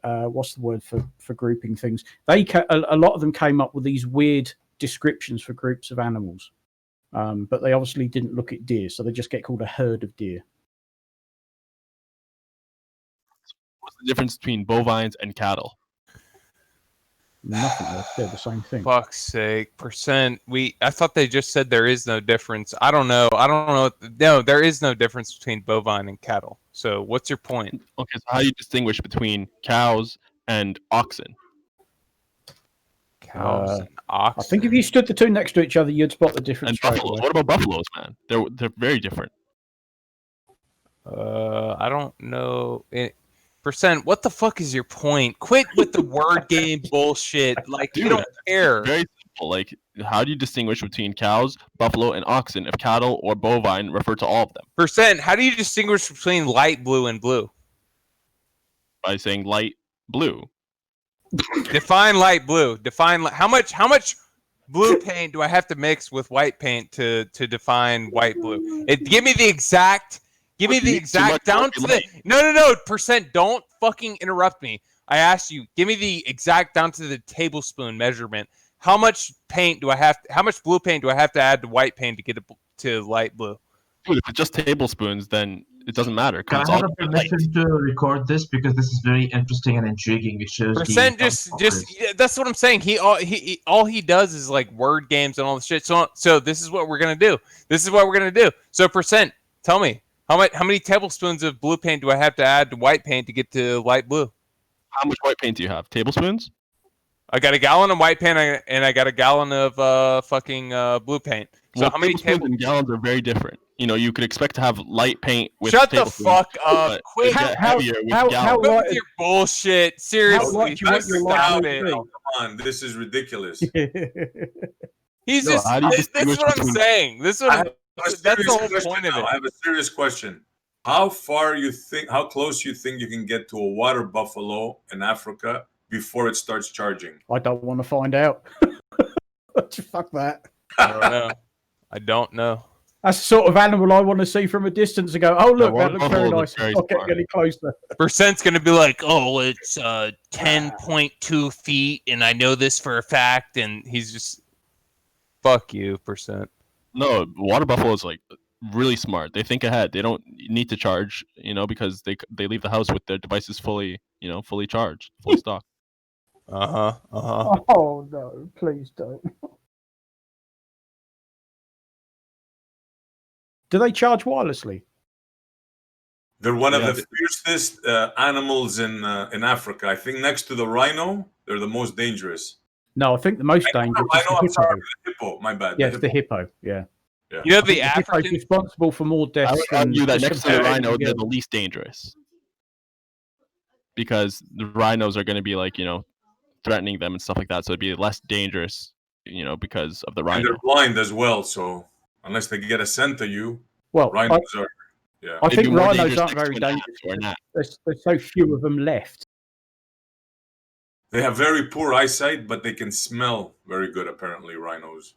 Speaker 3: what's the word for grouping things? A lot of them came up with these weird descriptions for groups of animals, but they obviously didn't look at deer, so they just get called a herd of deer.
Speaker 9: What's the difference between bovines and cattle?
Speaker 3: Nothing. They're the same thing.
Speaker 2: Fuck's sake, percent. I thought they just said there is no difference. I don't know. No, there is no difference between bovine and cattle. So what's your point?
Speaker 9: Okay, so how do you distinguish between cows and oxen?
Speaker 2: Cows and oxen.
Speaker 3: I think if you stood the two next to each other, you'd spot the difference.
Speaker 9: And
Speaker 3: straight
Speaker 9: buffaloes.
Speaker 3: away.
Speaker 9: What about buffaloes, man? They're very different.
Speaker 2: I don't know. Percent, what the fuck is your point? Quit with the word game bullshit. Like,
Speaker 9: Dude,
Speaker 2: you don't care.
Speaker 9: Very simple. Like, how do you distinguish between cows, buffalo, and oxen if cattle or bovine refer to all of them?
Speaker 2: Percent, how do you distinguish between light blue and blue?
Speaker 9: By saying light blue.
Speaker 2: Define light blue. How much blue paint do I have to mix with white paint to define white blue? Give me the exact. Give me the exact down to the no percent. Don't fucking interrupt me. I asked you. Give me the exact down to the tablespoon measurement. How much paint do I have? How much blue paint do I have to add to white paint to get it to light blue?
Speaker 9: Dude, if it's just tablespoons, then it doesn't matter.
Speaker 10: Can I have a permission to record this because this is very interesting and intriguing? It shows
Speaker 2: percent. That's what I'm saying. All he does is like word games and all the shit. So this is what we're gonna do. So percent. Tell me. How many tablespoons of blue paint do I have to add to white paint to get to light blue?
Speaker 9: How much white paint do you have? Tablespoons?
Speaker 2: I got a gallon of white paint and I got a gallon of fucking blue paint. So how many
Speaker 9: tablespoons and gallons are very different. You know, you could expect to have light paint with
Speaker 2: Shut the fuck up! Quit
Speaker 9: heavier with
Speaker 2: Quit with your bullshit. Seriously, stop it.
Speaker 1: Come on, this is ridiculous.
Speaker 2: He's just. This is what I'm saying. This is what. That's the whole point of it.
Speaker 1: I have a serious question. How close you think you can get to a water buffalo in Africa before it starts charging?
Speaker 3: I don't want to find out. Fuck that.
Speaker 2: I don't know.
Speaker 3: That's the sort of animal I want to see from a distance and go, oh, look, that looks very nice. I'll get any closer.
Speaker 2: Percent's going to be like, oh, it's 10.2 feet, and I know this for a fact, and he's just, fuck you, percent.
Speaker 9: No, water buffalo is like really smart. They think ahead. They don't need to charge, because they leave the house with their devices fully charged, fully stocked.
Speaker 3: Oh no, please don't. Do they charge wirelessly?
Speaker 1: They're one of the fiercest animals in Africa. I think next to the rhino, they're the most dangerous.
Speaker 3: No, I think the most dangerous is the hippo.
Speaker 1: Sorry, the hippo. My bad.
Speaker 3: Yes, the hippo. Yeah.
Speaker 2: You know the African
Speaker 3: hippo's responsible for more deaths.
Speaker 9: I would argue that next to the rhino, they're the least dangerous, because the rhinos are going to be like threatening them and stuff like that. So it'd be less dangerous, because of the rhino.
Speaker 1: And they're blind as well, so unless they get a scent of you,
Speaker 3: well,
Speaker 1: rhinos are. Yeah.
Speaker 3: I think rhinos aren't very dangerous. There's so few of them left.
Speaker 1: They have very poor eyesight, but they can smell very good, apparently, rhinos.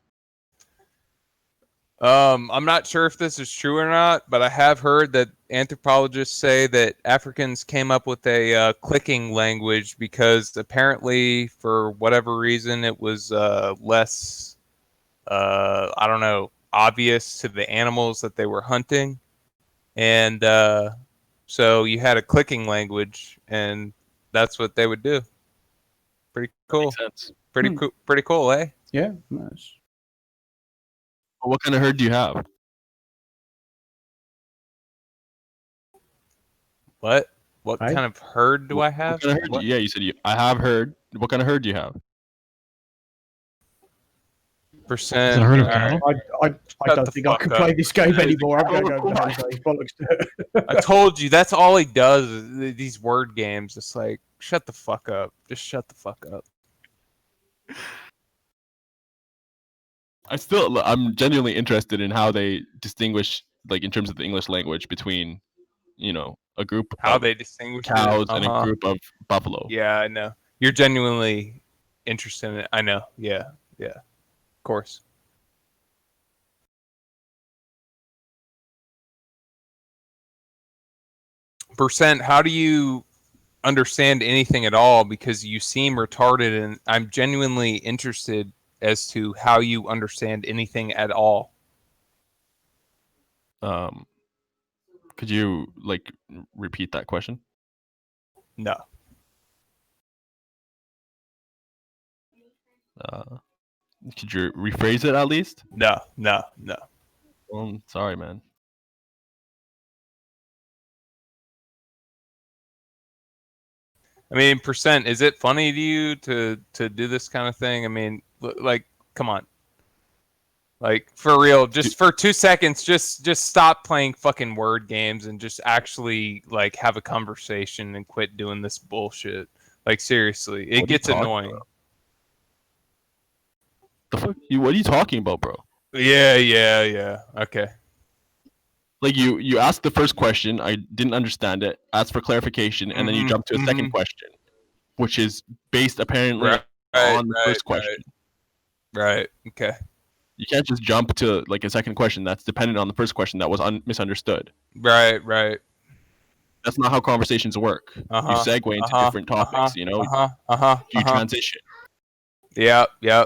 Speaker 2: I'm not sure if this is true or not, but I have heard that anthropologists say that Africans came up with a clicking language because apparently, for whatever reason, it was less, I don't know, obvious to the animals that they were hunting. And so you had a clicking language, and that's what they would do. Pretty cool.
Speaker 9: Makes sense.
Speaker 2: Pretty cool, eh?
Speaker 3: Yeah, nice.
Speaker 9: What kind of herd do you have?
Speaker 2: What? What kind of herd do I have?
Speaker 9: What kind of herd? Yeah, you said I have herd. What kind of herd do you have?
Speaker 2: Percent.
Speaker 10: Is it a herd of cattle?
Speaker 3: I don't think I can play this game anymore. I'm going to go Jose. Bollocks to it.
Speaker 2: I told you that's all he does is these word games. It's like, shut the fuck up. Just shut the fuck up.
Speaker 9: I'm genuinely interested in how they distinguish, like in terms of the English language, between, a group
Speaker 2: How
Speaker 9: of
Speaker 2: they distinguish
Speaker 9: cows
Speaker 2: it.
Speaker 9: and a group of buffalo.
Speaker 2: Yeah, I know. You're genuinely interested in it. I know. Yeah, yeah. Of course. Percent, how do you understand anything at all? Because you seem retarded, and I'm genuinely interested as to how you understand anything at all.
Speaker 9: Could you repeat that question?
Speaker 2: No.
Speaker 9: Could you rephrase it at least?
Speaker 2: No.
Speaker 9: Well, sorry, man.
Speaker 2: I mean, percent, is it funny to you to do this kind of thing? I mean, come on. Like, for real, just for 2 seconds, just stop playing fucking word games and just actually have a conversation and quit doing this bullshit. Like, seriously, it gets annoying.
Speaker 9: The fuck? What are you talking about, bro?
Speaker 2: Yeah. Okay.
Speaker 9: Like you asked the first question, I didn't understand it, asked for clarification, and then you jump to a second question, which is based apparently on the first question.
Speaker 2: Right. Okay.
Speaker 9: You can't just jump to a second question that's dependent on the first question that was misunderstood.
Speaker 2: Right.
Speaker 9: That's not how conversations work. You segue into different topics, you transition.
Speaker 2: Yep.
Speaker 9: Yeah,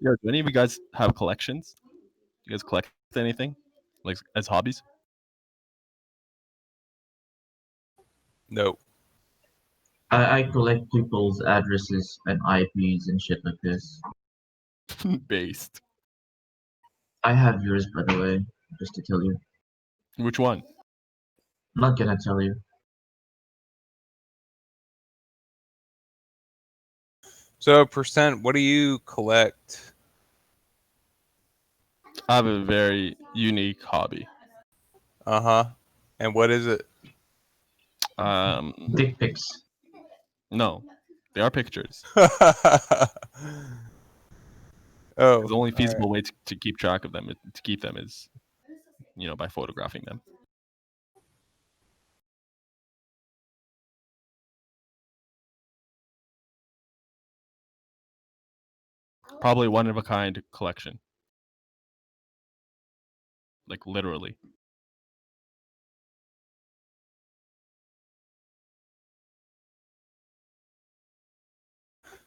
Speaker 9: do any of you guys have collections? You guys collect anything, as hobbies?
Speaker 2: No.
Speaker 10: I collect people's addresses and IPs and shit like this.
Speaker 9: Based.
Speaker 10: I have yours, by the way, just to tell you.
Speaker 9: Which one?
Speaker 10: I'm not gonna tell you.
Speaker 2: So, percent, what do you collect?
Speaker 9: I have a very unique hobby.
Speaker 2: And what is it?
Speaker 10: Dick pics.
Speaker 9: No, they are pictures.
Speaker 2: Oh,
Speaker 9: the only feasible way to keep track of them, to keep them, is, by photographing them. Probably one of a kind collection. like literally.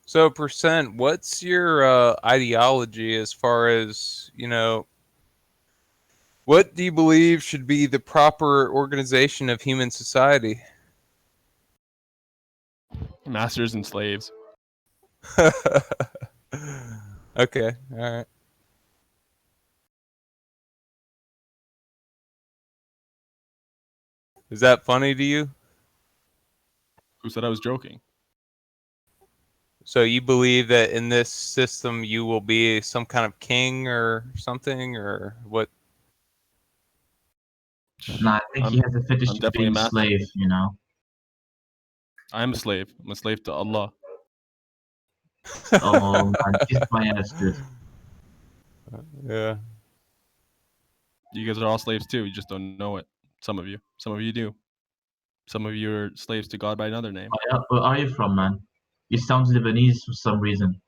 Speaker 2: So, percent, what's your ideology as far as, what do you believe should be the proper organization of human society?
Speaker 9: Masters and slaves.
Speaker 2: Okay, all right. Is that funny to you?
Speaker 9: Who said I was joking?
Speaker 2: So you believe that in this system you will be some kind of king or something, or what?
Speaker 10: No, I think he has a fetish
Speaker 9: I'm
Speaker 10: to
Speaker 9: definitely
Speaker 10: being
Speaker 9: a
Speaker 10: a
Speaker 9: master.
Speaker 10: slave, you know.
Speaker 9: I am a slave. I'm a slave to Allah.
Speaker 10: Oh man, kiss my ass, dude.
Speaker 2: Yeah.
Speaker 9: You guys are all slaves too. You just don't know it. Some of you. Some of you do. Some of you are slaves to God by another name.
Speaker 10: Where are you from, man? You sound Lebanese for some reason.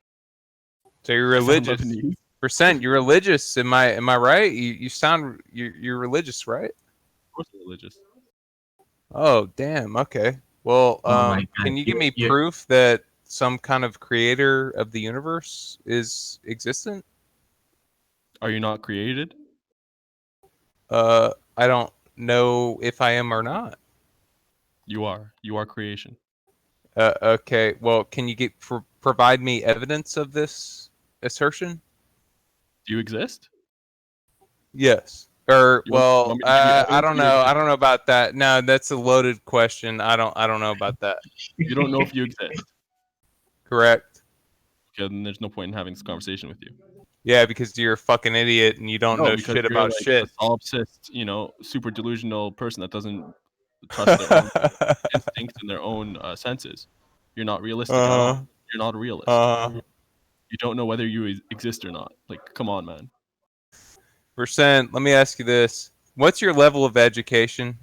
Speaker 2: So you're
Speaker 9: I sound
Speaker 2: religious.
Speaker 9: Lebanese.
Speaker 2: Percent, you're religious. Am I right? You sound you're religious, right?
Speaker 9: Of course I'm religious.
Speaker 2: Oh, damn. Okay. Well,
Speaker 10: Oh my God,
Speaker 2: can you give me
Speaker 10: you're-
Speaker 2: proof that some kind of creator of the universe is existent?
Speaker 9: Are you not created?
Speaker 2: I don't know if I am or not.
Speaker 9: You are. You are creation.
Speaker 2: Okay. Well, can you provide me evidence of this assertion?
Speaker 9: Do you exist?
Speaker 2: Yes. Or
Speaker 9: You want me to give you
Speaker 2: I
Speaker 9: evidence
Speaker 2: don't
Speaker 9: of your
Speaker 2: know. I
Speaker 9: existence?
Speaker 2: don't know about that. No, that's a loaded question. I don't know about that.
Speaker 9: You don't know if you exist.
Speaker 2: Correct.
Speaker 9: Okay, then there's no point in having this conversation with you.
Speaker 2: Yeah, because you're a fucking idiot and you don't know
Speaker 9: because
Speaker 2: shit
Speaker 9: you're
Speaker 2: about
Speaker 9: like
Speaker 2: shit.
Speaker 9: a solipsist, super delusional person that doesn't trust their own instincts and their own senses. You're not realistic at all. You're not a realist. You don't know whether you exist or not. Like, come on, man.
Speaker 2: Percent, let me ask you this. What's your level of education?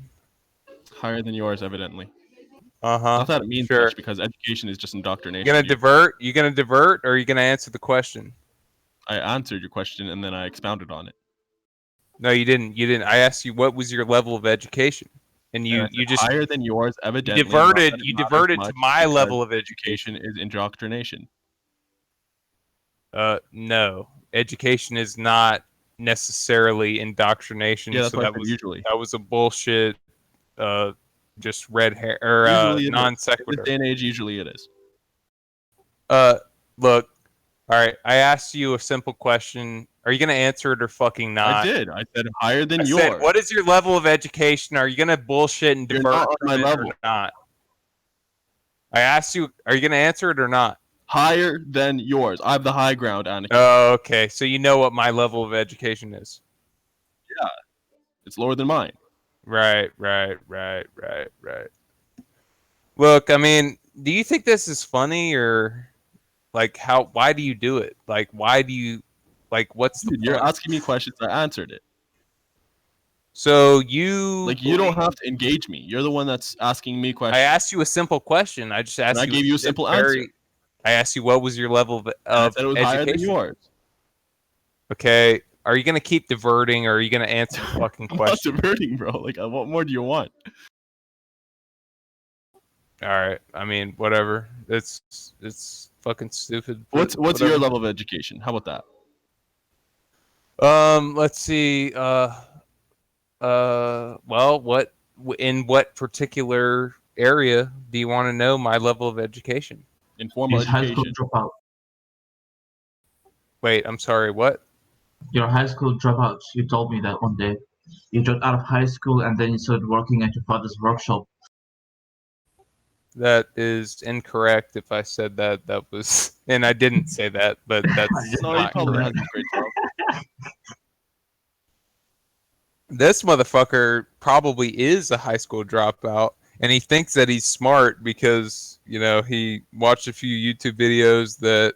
Speaker 9: Higher than yours, evidently.
Speaker 2: Uh-huh.
Speaker 9: Not that it means
Speaker 2: Sure.
Speaker 9: much, because education is just indoctrination.
Speaker 2: You gonna divert? You gonna divert, or are you gonna answer the question?
Speaker 9: I answered your question and then I expounded on it.
Speaker 2: No, you didn't. You didn't. I asked you what was your level of education, and
Speaker 9: And I
Speaker 2: you
Speaker 9: said
Speaker 2: just
Speaker 9: higher than yours, evidently.
Speaker 2: you diverted. You diverted to my level of
Speaker 9: education is indoctrination.
Speaker 2: No, education is not necessarily indoctrination.
Speaker 9: Yeah, that's
Speaker 2: so
Speaker 9: what I
Speaker 2: that
Speaker 9: said
Speaker 2: was
Speaker 9: usually.
Speaker 2: that was a bullshit. Just red hair or
Speaker 9: Usually it
Speaker 2: non
Speaker 9: is.
Speaker 2: sequitur.
Speaker 9: In this day and age, usually it is.
Speaker 2: Look. All right, I asked you a simple question. Are you gonna answer it or fucking not?
Speaker 9: I did. I said higher than
Speaker 2: I
Speaker 9: yours.
Speaker 2: said, what is your level of education? Are you gonna bullshit and
Speaker 9: You're
Speaker 2: divert
Speaker 9: not on
Speaker 2: from
Speaker 9: my
Speaker 2: it
Speaker 9: level.
Speaker 2: or not? I asked you, are you gonna answer it or not?
Speaker 9: Higher than yours. I have the high ground, Anakin.
Speaker 2: Oh, okay. So you know what my level of education is.
Speaker 9: Yeah. It's lower than mine.
Speaker 2: Right. Look, I mean, do you think this is funny or like why do you do it? Like why do you what's the
Speaker 9: Dude, you're
Speaker 2: point?
Speaker 9: asking me questions. I answered it.
Speaker 2: So you
Speaker 9: you don't have to engage me. You're the one that's asking me questions.
Speaker 2: I asked you a simple question. I just asked
Speaker 9: And I
Speaker 2: you
Speaker 9: gave you a simple answer.
Speaker 2: I asked you what was your level of
Speaker 9: I said it was
Speaker 2: education.
Speaker 9: higher than yours.
Speaker 2: Okay. Are you gonna keep diverting, or are you gonna answer the fucking
Speaker 9: I'm not
Speaker 2: question?
Speaker 9: diverting, bro. Like, what more do you want?
Speaker 2: All right. I mean, whatever. It's fucking stupid.
Speaker 9: What's
Speaker 2: whatever.
Speaker 9: your level of education? How about that?
Speaker 2: Let's see. Well, in what particular area do you want to know my level of education?
Speaker 9: Informal
Speaker 10: He's high school
Speaker 9: education.
Speaker 10: dropout.
Speaker 2: Wait, I'm sorry. What?
Speaker 10: You're a high school dropout. You told me that one day. You dropped out of high school and then you started working at your father's workshop.
Speaker 2: That is incorrect. If I said that, that was, and I didn't say that, but that's
Speaker 9: No, he
Speaker 2: not
Speaker 9: probably
Speaker 2: correct.
Speaker 9: has his grades wrong.
Speaker 2: This motherfucker probably is a high school dropout, and he thinks that he's smart because he watched a few YouTube videos that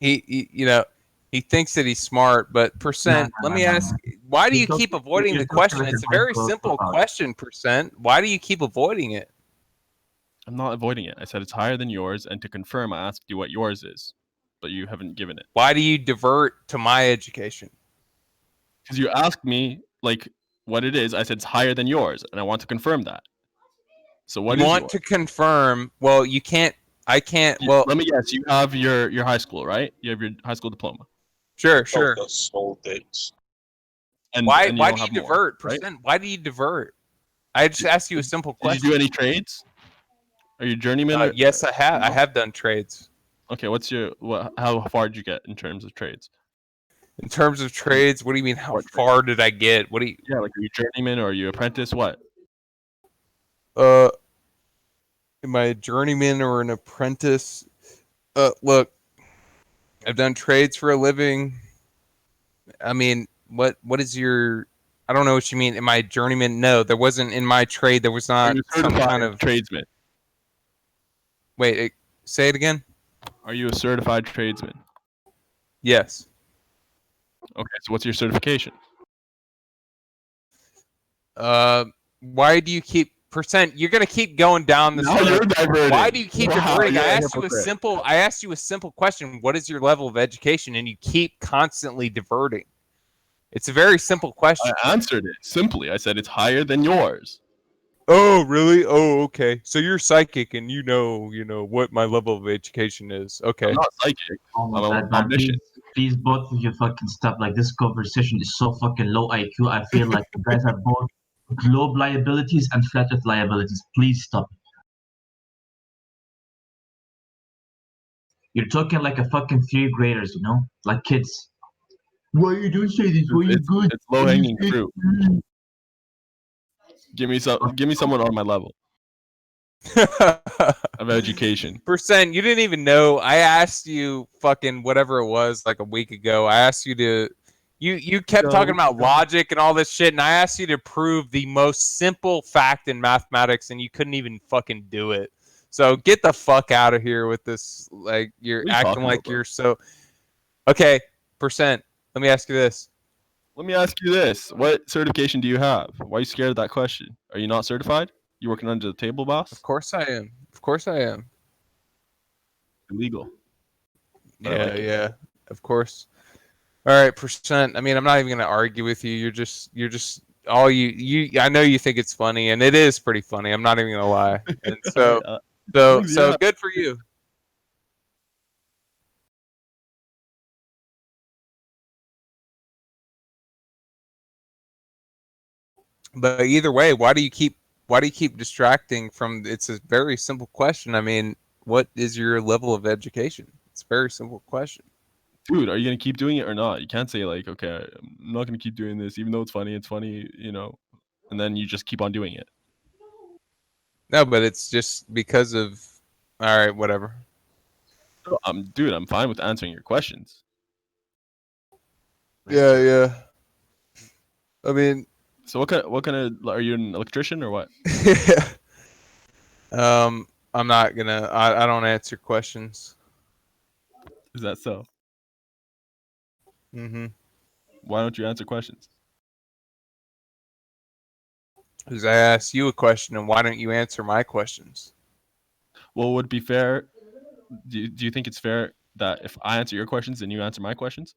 Speaker 2: he thinks that he's smart. But percent, let me ask, why do you keep avoiding the question? It's a very simple question. Percent, why do you keep avoiding it?
Speaker 9: I'm not avoiding it. I said it's higher than yours, and to confirm, I asked you what yours is, but you haven't given it.
Speaker 2: Why do you divert to my education?
Speaker 9: Because you asked me like what it is. I said it's higher than yours, and I want to confirm that. So what
Speaker 2: you
Speaker 9: is
Speaker 2: want
Speaker 9: yours?
Speaker 2: to confirm? Well, you can't. I can't. Well,
Speaker 9: let me guess. You have your high school, right? You have your high school diploma.
Speaker 2: Sure.
Speaker 9: And
Speaker 2: Why?
Speaker 9: and you
Speaker 2: Why
Speaker 9: don't
Speaker 2: do you
Speaker 9: have more,
Speaker 2: divert?
Speaker 9: right?
Speaker 2: Percent. Why do you divert? I just asked you a simple
Speaker 9: Did
Speaker 2: question.
Speaker 9: you do any trades? Are you journeyman? Or,
Speaker 2: yes, I have.
Speaker 9: no?
Speaker 2: I have done trades.
Speaker 9: Okay, how far did you get in terms of trades?
Speaker 2: In terms of trades, what do you mean? How far did I get? What do you?
Speaker 9: Yeah, like are you journeyman or are you apprentice? What?
Speaker 2: Am I a journeyman or an apprentice? Look, I've done trades for a living. I mean, what is your? I don't know what you mean. Am I a journeyman? No, there wasn't in my trade. There was not some kind of
Speaker 9: tradesman.
Speaker 2: Wait, say it again.
Speaker 9: Are you a certified tradesman?
Speaker 2: Yes.
Speaker 9: Okay, so what's your certification?
Speaker 2: Why do you keep percent? You're gonna keep going down this.
Speaker 9: Now you're diverting.
Speaker 2: Why do you keep diverting?
Speaker 9: you're
Speaker 2: I
Speaker 9: a
Speaker 2: asked you a simple question. What is your level of education? And you keep constantly diverting. It's a very simple question.
Speaker 9: I answered it simply. I said it's higher than yours.
Speaker 2: Oh, really? Oh, okay. So you're psychic, and you know what my level of education is. Okay.
Speaker 9: I'm not psychic.
Speaker 10: Oh my
Speaker 9: I'm
Speaker 10: god, man.
Speaker 9: omniscient.
Speaker 10: Please, both of you fucking stop. Like, this conversation is so fucking low IQ. I feel like you guys are both globe liabilities and flat earth liabilities. Please stop. You're talking like a fucking 3rd graders, like kids. Why you don't say this? Why you good?
Speaker 9: It's low hanging fruit. Give me someone on my level of education.
Speaker 2: Percent, you didn't even know. I asked you fucking whatever it was like a week ago. I asked you to you kept talking about logic and all this shit, and I asked you to prove the most simple fact in mathematics, and you couldn't even fucking do it. So get the fuck out of here with this. Like, you're acting like you're so okay. Percent, let me ask you this.
Speaker 9: Let me ask you this. What certification do you have? Why are you scared of that question? Are you not certified? You working under the table, boss?
Speaker 2: Of course I am. Of course I am.
Speaker 9: Illegal.
Speaker 2: Yeah, of course. All right, percent. I mean, I'm not even gonna argue with you. You're just all you. I know you think it's funny, and it is pretty funny. I'm not even gonna lie. And so so good for you. But either way, why do you keep distracting from? It's a very simple question. I mean, what is your level of education? It's a very simple question.
Speaker 9: Dude, are you gonna keep doing it or not? You can't say like, okay, I'm not gonna keep doing this, even though it's funny, and then you just keep on doing it.
Speaker 2: No, but it's just because of. All right, whatever.
Speaker 9: Dude, I'm fine with answering your questions.
Speaker 2: Yeah. I mean,
Speaker 9: so what kind of are you an electrician or what?
Speaker 2: I'm not gonna. I don't answer questions.
Speaker 9: Is that so?
Speaker 2: Mm-hmm.
Speaker 9: Why don't you answer questions?
Speaker 2: Because I asked you a question, and why don't you answer my questions?
Speaker 9: Well, would it be fair? Do you think it's fair that if I answer your questions, then you answer my questions?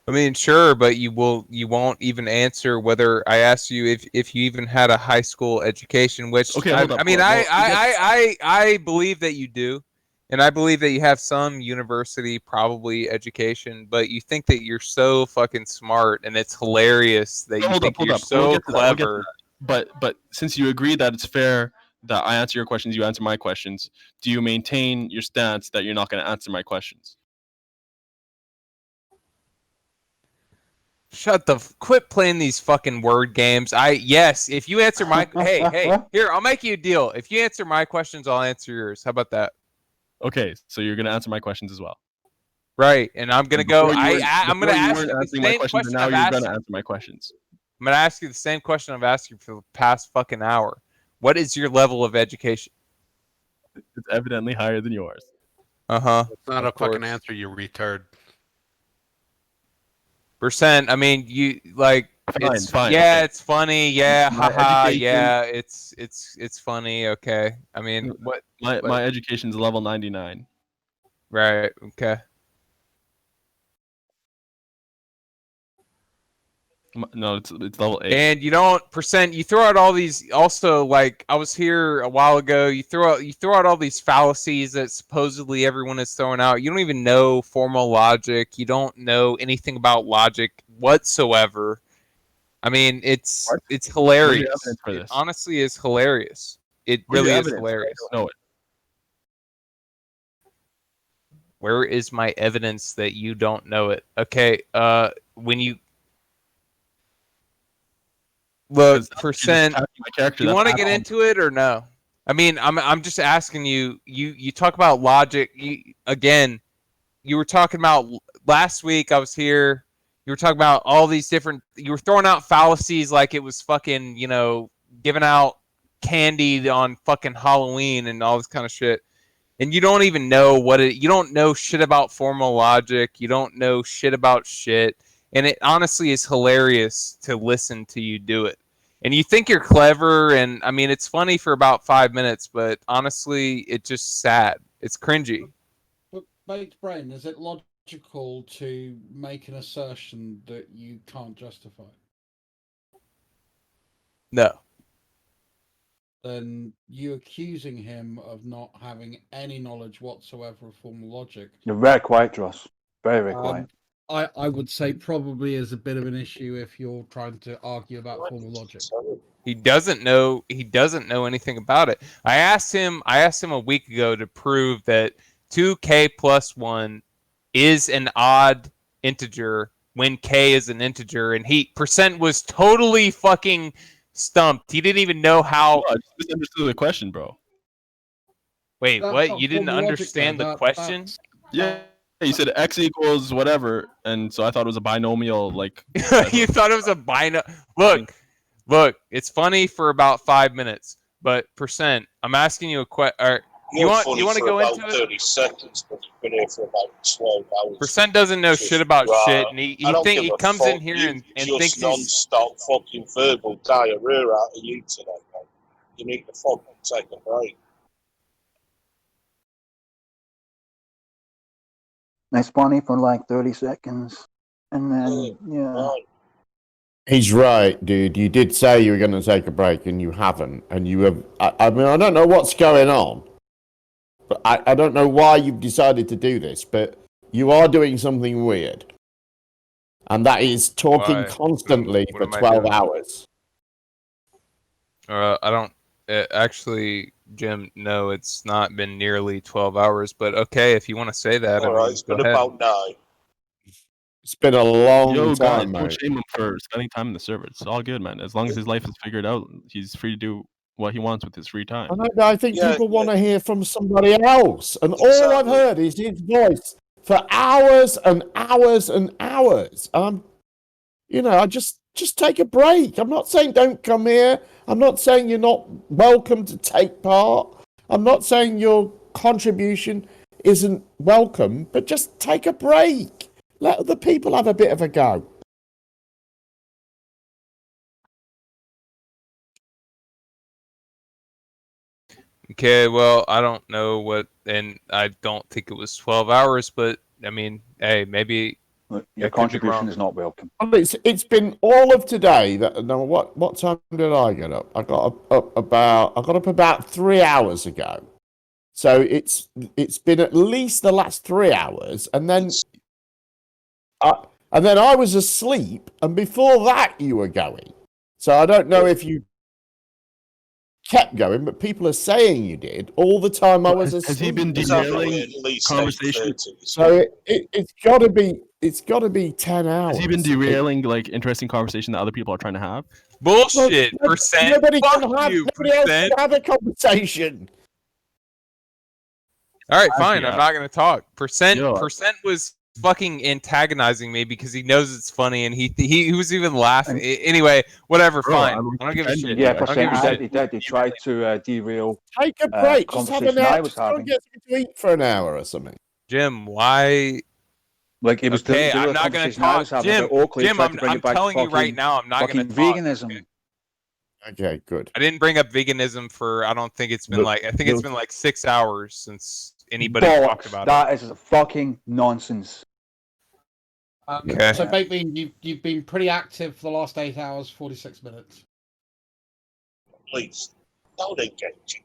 Speaker 2: I mean, sure, but you won't even answer whether I asked you if you even had a high school education, which
Speaker 9: Okay,
Speaker 2: I mean, I believe that you do, and I believe that you have some university probably education, but you think that you're so fucking smart, and it's hilarious that you think you're so clever.
Speaker 9: But since you agree that it's fair that I answer your questions, you answer my questions, do you maintain your stance that you're not going to answer my questions?
Speaker 2: Quit playing these fucking word games. Yes, if you answer my hey, here, I'll make you a deal. If you answer my questions, I'll answer yours. How about that?
Speaker 9: Okay, so you're gonna answer my questions as well.
Speaker 2: Right, and I'm gonna go. I'm gonna ask you the same question.
Speaker 9: Now you're gonna answer my questions.
Speaker 2: I'm gonna ask you the same question I've asked you for the past fucking hour. What is your level of education?
Speaker 9: It's evidently higher than yours.
Speaker 2: Uh-huh.
Speaker 13: It's not a fucking answer, you retard.
Speaker 2: Percent. I mean, you like.
Speaker 9: Fine.
Speaker 2: Yeah,
Speaker 9: okay.
Speaker 2: It's funny. Yeah, haha. Yeah, it's funny. Okay. I mean, what?
Speaker 9: My education's level 99.
Speaker 2: Right. Okay.
Speaker 9: No, it's level 8.
Speaker 2: And you don't you throw out all these. Also, like I was here a while ago, you throw out all these fallacies that supposedly everyone is throwing out. You don't even know formal logic. You don't know anything about logic whatsoever. I mean, it's hilarious.
Speaker 9: For this?
Speaker 2: It honestly is hilarious. It
Speaker 9: Where's
Speaker 2: really
Speaker 9: your
Speaker 2: is
Speaker 9: evidence?
Speaker 2: hilarious.
Speaker 9: I don't know it.
Speaker 2: Where is my evidence that you don't know it? Okay, when you look, percent, you want to get into it or no? I mean, I'm just asking you. You talk about logic. Again, you were talking about last week. I was here. You were talking about all these different. You were throwing out fallacies like it was fucking, giving out candy on fucking Halloween and all this kind of shit. And you don't even know you don't know shit about formal logic. You don't know shit about shit. And it honestly is hilarious to listen to you do it. And you think you're clever, and I mean, it's funny for about 5 minutes, but honestly, it's just sad. It's cringy.
Speaker 14: But, Baked Brain, is it logical to make an assertion that you can't justify?
Speaker 2: No.
Speaker 14: Then you accusing him of not having any knowledge whatsoever of formal logic.
Speaker 15: You're very quiet, Dross. Very, very quiet.
Speaker 14: I would say probably is a bit of an issue if you're trying to argue about formal logic.
Speaker 2: He doesn't know anything about it. I asked him a week ago to prove that 2k plus 1 is an odd integer when k is an integer, and percent was totally fucking stumped. He didn't even know how.
Speaker 9: I just misunderstood the question, bro.
Speaker 2: Wait, what? You didn't understand the question?
Speaker 9: Yeah, you said x equals whatever, and so I thought it was a binomial. Like
Speaker 2: you thought it was a Look, it's funny for about 5 minutes, but percent. I'm asking you a question. You want to go into it?
Speaker 16: 30 seconds, but you've been here for about 12 hours.
Speaker 2: Percent doesn't know shit about shit, and he comes in here and
Speaker 16: just
Speaker 2: thinks
Speaker 16: non-stop fucking verbal diarrhea out of you today, man. You need to fucking take a break.
Speaker 15: It's funny for like 30 seconds, and then
Speaker 17: He's right, dude. You did say you were going to take a break, and you haven't. And you have. I mean, I don't know what's going on, but I don't know why you've decided to do this. But you are doing something weird, and that is talking constantly for 12 hours.
Speaker 2: I don't actually, Jim. No, it's not been nearly 12 hours. But okay, if you want to say that,
Speaker 16: All right, it's been about 9.
Speaker 17: It's been a long
Speaker 9: guys,
Speaker 17: time,
Speaker 9: don't
Speaker 17: mate.
Speaker 9: shame him for spending time in the server. It's all good, man. As long as his life is figured out, he's free to do what he wants with his free time.
Speaker 17: I think people want to hear from somebody else, and all I've heard is his voice for hours and hours and hours. I just take a break. I'm not saying don't come here. I'm not saying you're not welcome to take part. I'm not saying your contribution isn't welcome, but just take a break. Let other people have a bit of a go.
Speaker 2: Okay, well, I don't know what, and I don't think it was 12 hours, but I mean, hey, maybe
Speaker 15: your contribution is not welcome.
Speaker 17: Well, it's been all of today. What time did I get up? I got up about 3 hours ago. So it's been at least the last 3 hours, and then I was asleep, and before that you were going. So I don't know if you kept going, but people are saying you did all the time I was asleep.
Speaker 9: Has he been derailing conversation?
Speaker 17: So it's got to be 10 hours.
Speaker 9: Has he been derailing like interesting conversation that other people are trying to have?
Speaker 2: Bullshit, percent.
Speaker 17: Nobody
Speaker 2: Fuck
Speaker 17: can
Speaker 2: you,
Speaker 17: nobody else
Speaker 2: percent.
Speaker 17: can have a conversation.
Speaker 2: All right, fine.
Speaker 9: Yeah.
Speaker 2: I'm not gonna talk. Percent
Speaker 9: Yo.
Speaker 2: was fucking antagonizing me because he knows it's funny, and he was even laughing. Anyway, whatever.
Speaker 9: Bro,
Speaker 2: fine.
Speaker 9: I'm
Speaker 2: I don't give a shit.
Speaker 15: Yeah,
Speaker 2: I don't give
Speaker 15: percent.
Speaker 2: a shit.
Speaker 15: He did. He tried to derail.
Speaker 17: Take a break. Just have an
Speaker 15: conversation I
Speaker 17: hour.
Speaker 15: was
Speaker 17: Just go
Speaker 15: having.
Speaker 17: and get something to eat for an hour or something.
Speaker 2: Jim, why?
Speaker 15: Like it was.
Speaker 2: Okay,
Speaker 15: the
Speaker 2: I'm not gonna
Speaker 15: conversation I was
Speaker 2: talk.
Speaker 15: having
Speaker 2: Jim,
Speaker 15: about Oakley,
Speaker 2: Jim,
Speaker 15: tried to bring
Speaker 2: I'm
Speaker 15: it back to
Speaker 2: telling you right
Speaker 15: fucking-
Speaker 2: now, I'm not gonna
Speaker 15: fucking
Speaker 2: talk.
Speaker 15: veganism.
Speaker 17: Okay, good.
Speaker 2: I didn't bring up veganism for. I don't think it's been I think it's been like 6 hours since anybody talked
Speaker 15: Bollocks.
Speaker 2: about it.
Speaker 15: That is fucking nonsense.
Speaker 2: Okay.
Speaker 14: So, Baked Bean, you've been pretty active for the last 8 hours, 46 minutes.
Speaker 16: Please, don't engage.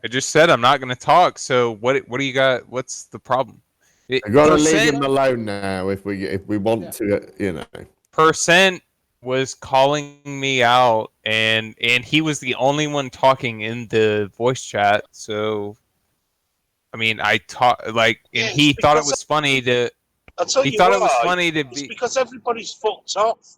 Speaker 2: I just said I'm not going to talk. So what do you got? What's the problem?
Speaker 17: I got to leave
Speaker 2: Percent-
Speaker 17: him alone now if we want to, you know.
Speaker 2: Percent was calling me out, and he was the only one talking in the voice chat. So, I mean, I taught like, and he thought it was funny to.
Speaker 16: I tell
Speaker 2: He
Speaker 16: you
Speaker 2: thought
Speaker 16: why,
Speaker 2: it was funny to
Speaker 16: it's
Speaker 2: be.
Speaker 16: because everybody's fucked off.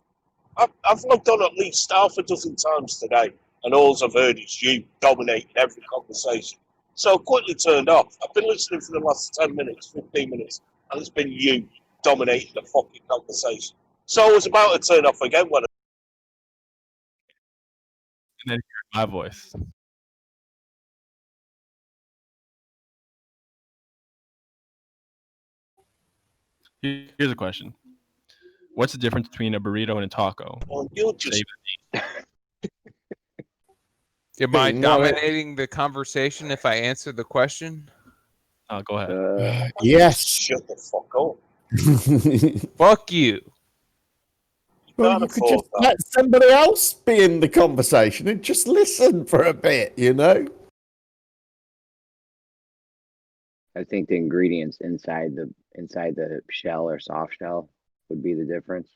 Speaker 16: I've logged on at least half a dozen times today, and all I've heard is you dominating every conversation. So I quickly turned off. I've been listening for the last 10 minutes, 15 minutes, and it's been you dominating the fucking conversation. So I was about to turn off again when
Speaker 9: And then hear my voice. Here's a question. What's the difference between a burrito and a taco?
Speaker 16: Well, you're just...
Speaker 2: Am I dominating the conversation if I answer the question?
Speaker 9: Go ahead.
Speaker 17: Yes.
Speaker 16: Shut the fuck up.
Speaker 2: Fuck you.
Speaker 17: Well, you could just let somebody else be in the conversation and just listen for a bit, you know?
Speaker 6: I think the ingredients inside the shell or soft shell would be the difference.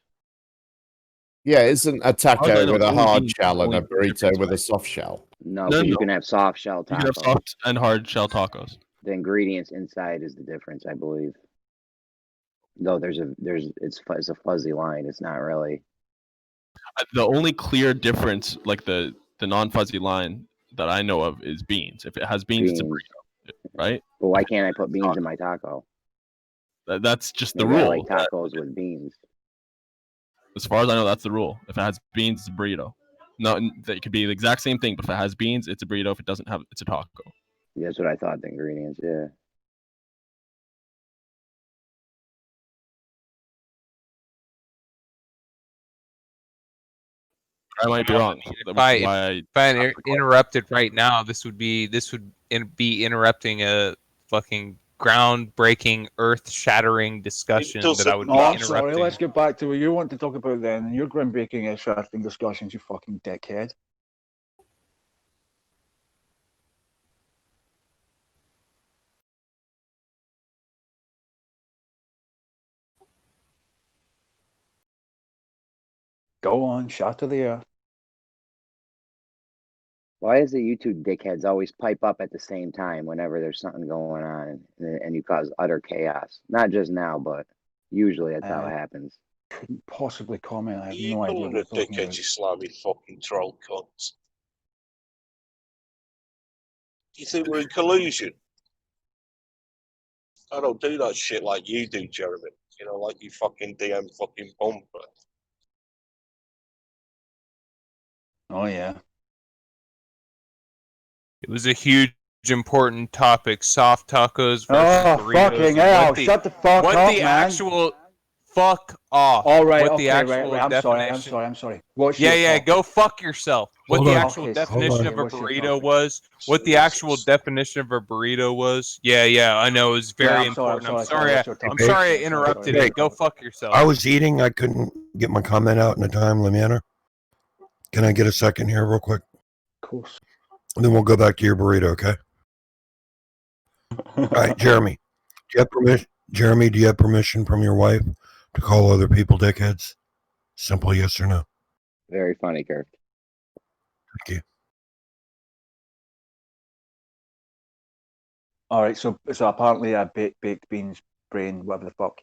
Speaker 17: Yeah, isn't a taco
Speaker 9: Oh, no,
Speaker 17: with a
Speaker 9: only
Speaker 17: hard
Speaker 9: beans,
Speaker 17: shell and
Speaker 9: only
Speaker 17: a burrito
Speaker 9: difference,
Speaker 17: with a
Speaker 9: right?
Speaker 17: soft shell?
Speaker 6: No,
Speaker 9: No,
Speaker 6: but you
Speaker 9: no.
Speaker 6: can have soft shell
Speaker 9: You can have
Speaker 6: tacos.
Speaker 9: soft and hard shell tacos.
Speaker 6: The ingredients inside is the difference, I believe. No, it's a fuzzy line. It's not really.
Speaker 9: The only clear difference, like the non-fuzzy line that I know of, is beans. If it has beans, it's a burrito, right?
Speaker 6: But why can't I put beans in my taco?
Speaker 9: That's just the
Speaker 6: Maybe I
Speaker 9: rule.
Speaker 6: like tacos with beans.
Speaker 9: As far as I know, that's the rule. If it has beans, it's a burrito. No, it could be the exact same thing, but if it has beans, it's a burrito. If it doesn't have, it's a taco.
Speaker 6: Yeah, that's what I thought. The ingredients, yeah.
Speaker 9: I might be wrong.
Speaker 2: If I interrupted right now, this would be interrupting a fucking groundbreaking, earth-shattering discussion that I would be
Speaker 18: I'm
Speaker 2: interrupting.
Speaker 18: sorry, let's get back to what you want to talk about then, and your groundbreaking earth-shattering discussions, you fucking dickhead. Go on, shatter the earth.
Speaker 6: Why is it you two dickheads always pipe up at the same time whenever there's something going on and you cause utter chaos? Not just now, but usually that's how it happens.
Speaker 18: Couldn't possibly comment. I have
Speaker 16: You
Speaker 18: no idea
Speaker 16: calling
Speaker 18: what
Speaker 16: a
Speaker 18: you're talking
Speaker 16: dickhead,
Speaker 18: about.
Speaker 16: you slimy fucking troll cunts. Do you think we're in collusion? I don't do that shit like you do, Jeremy. You know, like you fucking DM fucking bumper.
Speaker 18: Oh, yeah.
Speaker 2: It was a huge, important topic: soft tacos versus
Speaker 18: Oh,
Speaker 2: burritos.
Speaker 18: fucking
Speaker 2: and
Speaker 18: hell! Shut the fuck
Speaker 2: what
Speaker 18: up,
Speaker 2: the
Speaker 18: man.
Speaker 2: actual fuck off?
Speaker 18: All right,
Speaker 2: what the
Speaker 18: okay,
Speaker 2: actual
Speaker 18: right.
Speaker 2: definition?
Speaker 18: I'm sorry. What's
Speaker 2: Yeah,
Speaker 18: your
Speaker 2: yeah.
Speaker 18: topic?
Speaker 2: Go fuck yourself. What
Speaker 18: Hold
Speaker 2: the
Speaker 18: on.
Speaker 2: actual
Speaker 18: Okay,
Speaker 2: definition of a
Speaker 18: what's your
Speaker 2: burrito
Speaker 18: topic?
Speaker 2: was? What the actual definition of a burrito was? Yeah, yeah. I know it was very important. I'm sorry.
Speaker 18: What's your
Speaker 2: I'm
Speaker 18: topic?
Speaker 2: sorry I interrupted
Speaker 4: Hey,
Speaker 2: it. Go fuck yourself.
Speaker 4: I was eating. I couldn't get my comment out in a timely manner. Can I get a second here real quick?
Speaker 18: Of course.
Speaker 4: And then we'll go back to your burrito, okay? All right, Jeremy. Do you have permission? Jeremy, do you have permission from your wife to call other people dickheads? Simple yes or no.
Speaker 6: Very funny, Kirk.
Speaker 4: Thank you.
Speaker 18: All right, so apparently baked beans brain, whatever the fuck.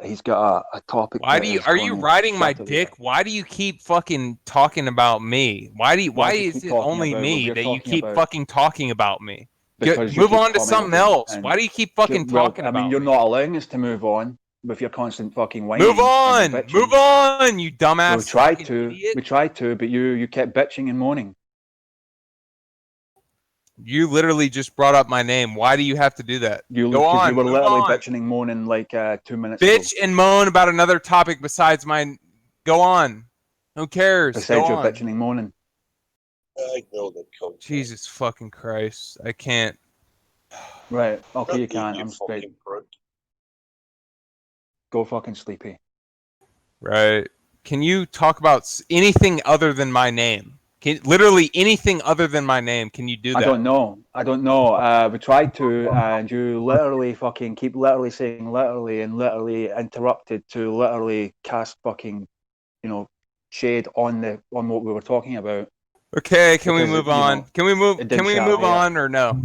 Speaker 18: He's got a topic.
Speaker 2: Why
Speaker 18: that
Speaker 2: do you
Speaker 18: is
Speaker 2: are you
Speaker 18: going
Speaker 2: riding my
Speaker 18: shatter the
Speaker 2: dick? Why do you keep fucking talking about me? Why
Speaker 18: Why do you
Speaker 2: is
Speaker 18: keep
Speaker 2: it
Speaker 18: talking
Speaker 2: only
Speaker 18: about what
Speaker 2: me
Speaker 18: you're
Speaker 2: that you
Speaker 18: talking
Speaker 2: keep
Speaker 18: about?
Speaker 2: fucking talking about me?
Speaker 18: Because you
Speaker 2: Move
Speaker 18: keep
Speaker 2: on to something
Speaker 18: commenting
Speaker 2: else.
Speaker 18: and-
Speaker 2: Why do you keep fucking talking
Speaker 18: I
Speaker 2: about
Speaker 18: mean, you're
Speaker 2: me?
Speaker 18: not allowing us to move on with your constant fucking whining.
Speaker 2: Move on! Move on, you dumbass
Speaker 18: We tried
Speaker 2: fucking
Speaker 18: to.
Speaker 2: idiot.
Speaker 18: We tried to, but you kept bitching and moaning.
Speaker 2: You literally just brought up my name. Why do you have to do that? Go
Speaker 18: Because
Speaker 2: on.
Speaker 18: you were
Speaker 2: Move
Speaker 18: literally
Speaker 2: on.
Speaker 18: bitching and moaning like 2 minutes ago.
Speaker 2: Bitch and moan about another topic besides mine. Go on. Who cares?
Speaker 18: Besides
Speaker 2: Go
Speaker 18: your
Speaker 2: on.
Speaker 18: bitching and moaning.
Speaker 16: I know the code.
Speaker 2: Jesus fucking Christ. I can't.
Speaker 18: Right. Okay, you
Speaker 16: Don't
Speaker 18: can.
Speaker 16: you
Speaker 18: I'm straight.
Speaker 16: fucking prick.
Speaker 18: go fucking sleepy.
Speaker 2: Right. Can you talk about anything other than my name? Literally anything other than my name. Can you do that?
Speaker 18: I don't know. We tried to, and you literally fucking keep literally saying literally and literally interrupted to literally cast fucking, shade on what we were talking about.
Speaker 2: Okay, can we move on? Can we move on or no?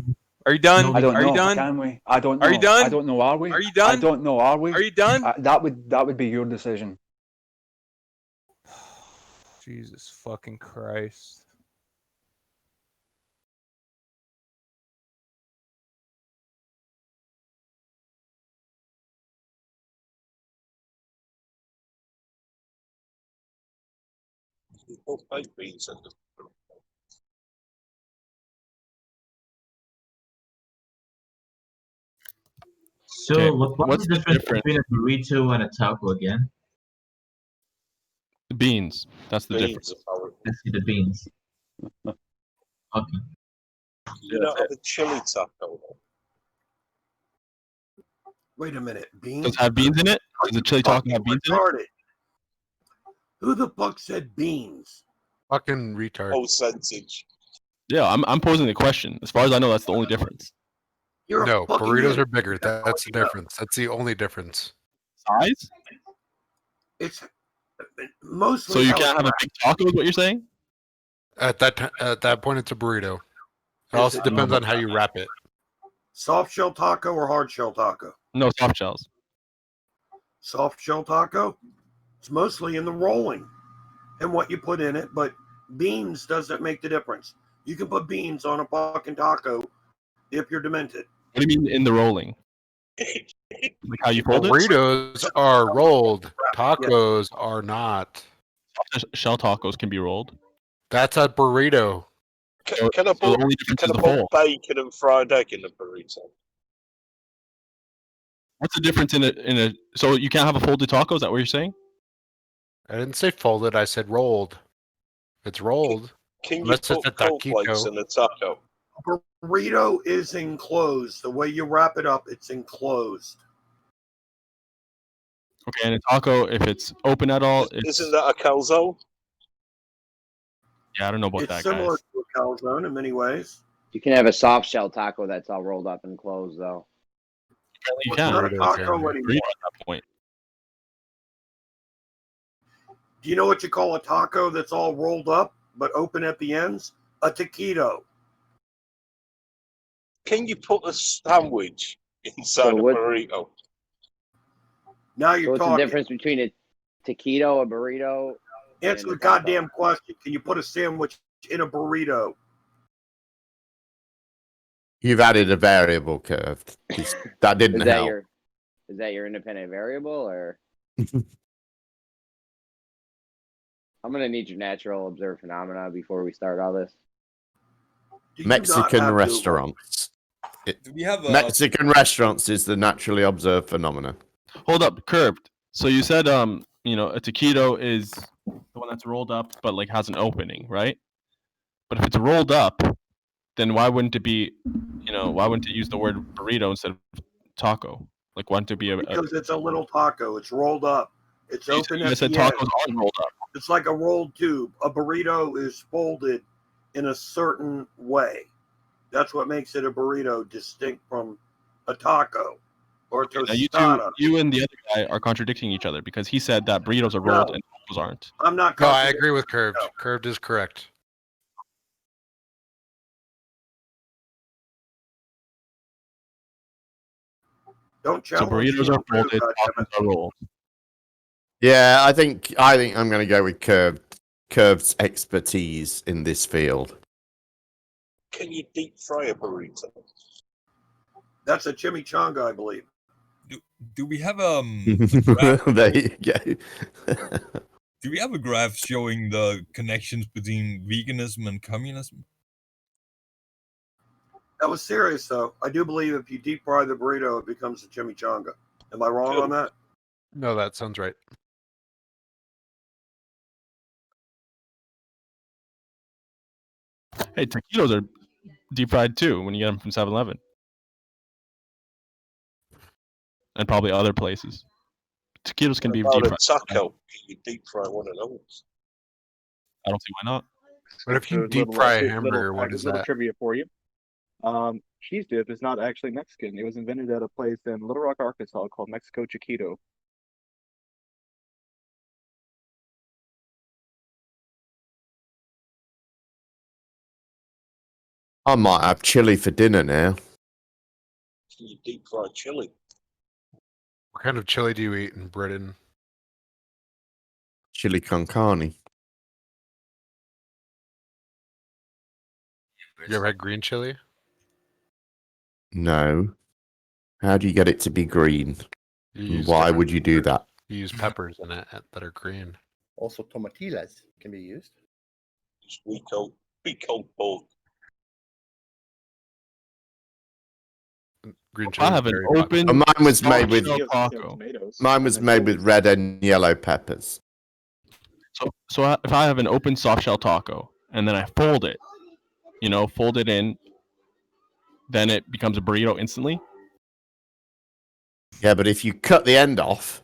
Speaker 2: Are you done?
Speaker 18: I don't know.
Speaker 2: Are you done?
Speaker 18: Can we? I don't know.
Speaker 2: Are you done?
Speaker 18: I don't know. Are we?
Speaker 2: Are you done?
Speaker 18: I don't know. Are we?
Speaker 2: Are you done?
Speaker 18: That would be your decision.
Speaker 2: Jesus fucking Christ.
Speaker 16: People like beans in the
Speaker 10: So,
Speaker 9: Okay,
Speaker 10: what's the difference between a burrito and a taco again?
Speaker 9: The beans. That's the difference.
Speaker 10: Let's see the beans. Okay.
Speaker 16: You don't have a chili taco.
Speaker 12: Wait a minute. Beans?
Speaker 9: Does it have beans in it? Does the chili taco have beans in it?
Speaker 12: Retarded. Who the fuck said beans?
Speaker 13: Fucking retard.
Speaker 16: Percentage.
Speaker 9: Yeah, I'm posing the question. As far as I know, that's the only difference.
Speaker 13: No, burritos are bigger. That's the difference. That's the only difference.
Speaker 9: Size?
Speaker 12: It's mostly.
Speaker 9: So you can't have a big taco, is what you're saying?
Speaker 13: At that point, it's a burrito. It also depends on how you wrap it.
Speaker 12: Soft shell taco or hard shell taco?
Speaker 9: No, soft shells.
Speaker 12: Soft shell taco? It's mostly in the rolling and what you put in it, but beans doesn't make the difference. You can put beans on a fucking taco if you're demented.
Speaker 9: What do you mean in the rolling? Like how you fold it?
Speaker 13: Burritos are rolled. Tacos are not.
Speaker 9: Shell tacos can be rolled.
Speaker 13: That's a burrito.
Speaker 16: Can I put bacon and fried egg in a burrito?
Speaker 9: What's the difference in a? So you can't have a folded taco? Is that what you're saying?
Speaker 13: I didn't say folded. I said rolled. It's rolled.
Speaker 16: Can you
Speaker 13: Unless
Speaker 16: put
Speaker 13: it's a
Speaker 16: cornflakes
Speaker 13: taquito.
Speaker 16: in a taco?
Speaker 12: Burrito is enclosed. The way you wrap it up, it's enclosed.
Speaker 9: Okay, and a taco, if it's open at all,
Speaker 16: Isn't that a calzone?
Speaker 9: Yeah, I don't know about
Speaker 12: It's
Speaker 9: that,
Speaker 12: similar
Speaker 9: guys.
Speaker 12: to a calzone in many ways.
Speaker 6: You can have a soft shell taco that's all rolled up and closed, though.
Speaker 9: You
Speaker 12: It's
Speaker 9: can.
Speaker 12: not a taco anymore.
Speaker 9: Burrito at that point.
Speaker 12: Do you know what you call a taco that's all rolled up but open at the ends? A taquito.
Speaker 16: Can you put a sandwich inside a burrito?
Speaker 12: Now
Speaker 6: So
Speaker 12: you're
Speaker 6: what's
Speaker 12: talking.
Speaker 6: the difference between a taquito, a burrito?
Speaker 12: Answer
Speaker 6: and
Speaker 12: the
Speaker 6: a taco?
Speaker 12: goddamn question. Can you put a sandwich in a burrito?
Speaker 19: You've added a variable curve. That didn't help.
Speaker 6: Is that your independent variable, or? I'm gonna need your natural observed phenomena before we start all this.
Speaker 19: Mexican restaurants.
Speaker 20: we have
Speaker 19: Mexican restaurants is the naturally observed phenomena.
Speaker 9: Hold up, curved. So you said, a taquito is the one that's rolled up, but like has an opening, right? But if it's rolled up, then why wouldn't it be, why wouldn't it use the word burrito instead of taco? Like, why wouldn't it be
Speaker 12: Because it's a little taco. It's rolled up. It's open
Speaker 9: You
Speaker 12: at
Speaker 9: said
Speaker 12: the
Speaker 9: tacos
Speaker 12: end.
Speaker 9: aren't rolled up.
Speaker 12: It's like a rolled tube. A burrito is folded in a certain way. That's what makes it a burrito, distinct from a taco or a
Speaker 9: Now
Speaker 12: tostada.
Speaker 9: you and the other guy are contradicting each other because he said that burritos are rolled and tacos aren't.
Speaker 12: I'm not.
Speaker 13: No, I agree with Curved. Curved is correct.
Speaker 12: Don't
Speaker 9: So
Speaker 12: challenge
Speaker 9: burritos
Speaker 12: me.
Speaker 9: are folded, tacos are rolled.
Speaker 19: Yeah, I think I'm going to go with Curved's expertise in this field.
Speaker 16: Can you deep fry a burrito?
Speaker 12: That's a chimichanga, I believe.
Speaker 20: Do we have
Speaker 19: There you go.
Speaker 20: do we have a graph showing the connections between veganism and communism?
Speaker 12: That was serious, though. I do believe if you deep fry the burrito, it becomes a chimichanga. Am I wrong on that?
Speaker 13: No, that sounds right.
Speaker 9: Hey, taquitos are deep fried too when you get them from 7-Eleven. And probably other places. Taquitos can be
Speaker 16: What
Speaker 9: deep
Speaker 16: about
Speaker 9: fried.
Speaker 16: a taco? Can you deep fry one of those?
Speaker 9: I don't see why not.
Speaker 13: What if you
Speaker 21: So
Speaker 13: deep
Speaker 21: little,
Speaker 13: fry a
Speaker 21: little,
Speaker 13: hamburger? What is
Speaker 21: little
Speaker 13: that?
Speaker 21: trivia for you. Cheese dip is not actually Mexican. It was invented at a place in Little Rock, Arkansas called Mexico Chiquito.
Speaker 19: I might have chili for dinner now.
Speaker 16: Can you deep fry chili?
Speaker 13: What kind of chili do you eat in Britain?
Speaker 19: Chili con carne.
Speaker 13: You ever had green chili?
Speaker 19: No. How do you get it to be green?
Speaker 13: You use
Speaker 19: Why
Speaker 13: different
Speaker 19: would you do
Speaker 13: peppers.
Speaker 19: that?
Speaker 13: You use peppers in it that are green.
Speaker 22: Also, tomatillas can be used.
Speaker 16: Just we coat both.
Speaker 13: Green chili.
Speaker 9: I have an
Speaker 13: very
Speaker 9: open.
Speaker 19: Mine was made with
Speaker 9: taco.
Speaker 19: mine was made with red and yellow peppers.
Speaker 9: So if I have an open soft shell taco and then I fold it, fold it in, then it becomes a burrito instantly.
Speaker 19: Yeah, but if you cut the end off,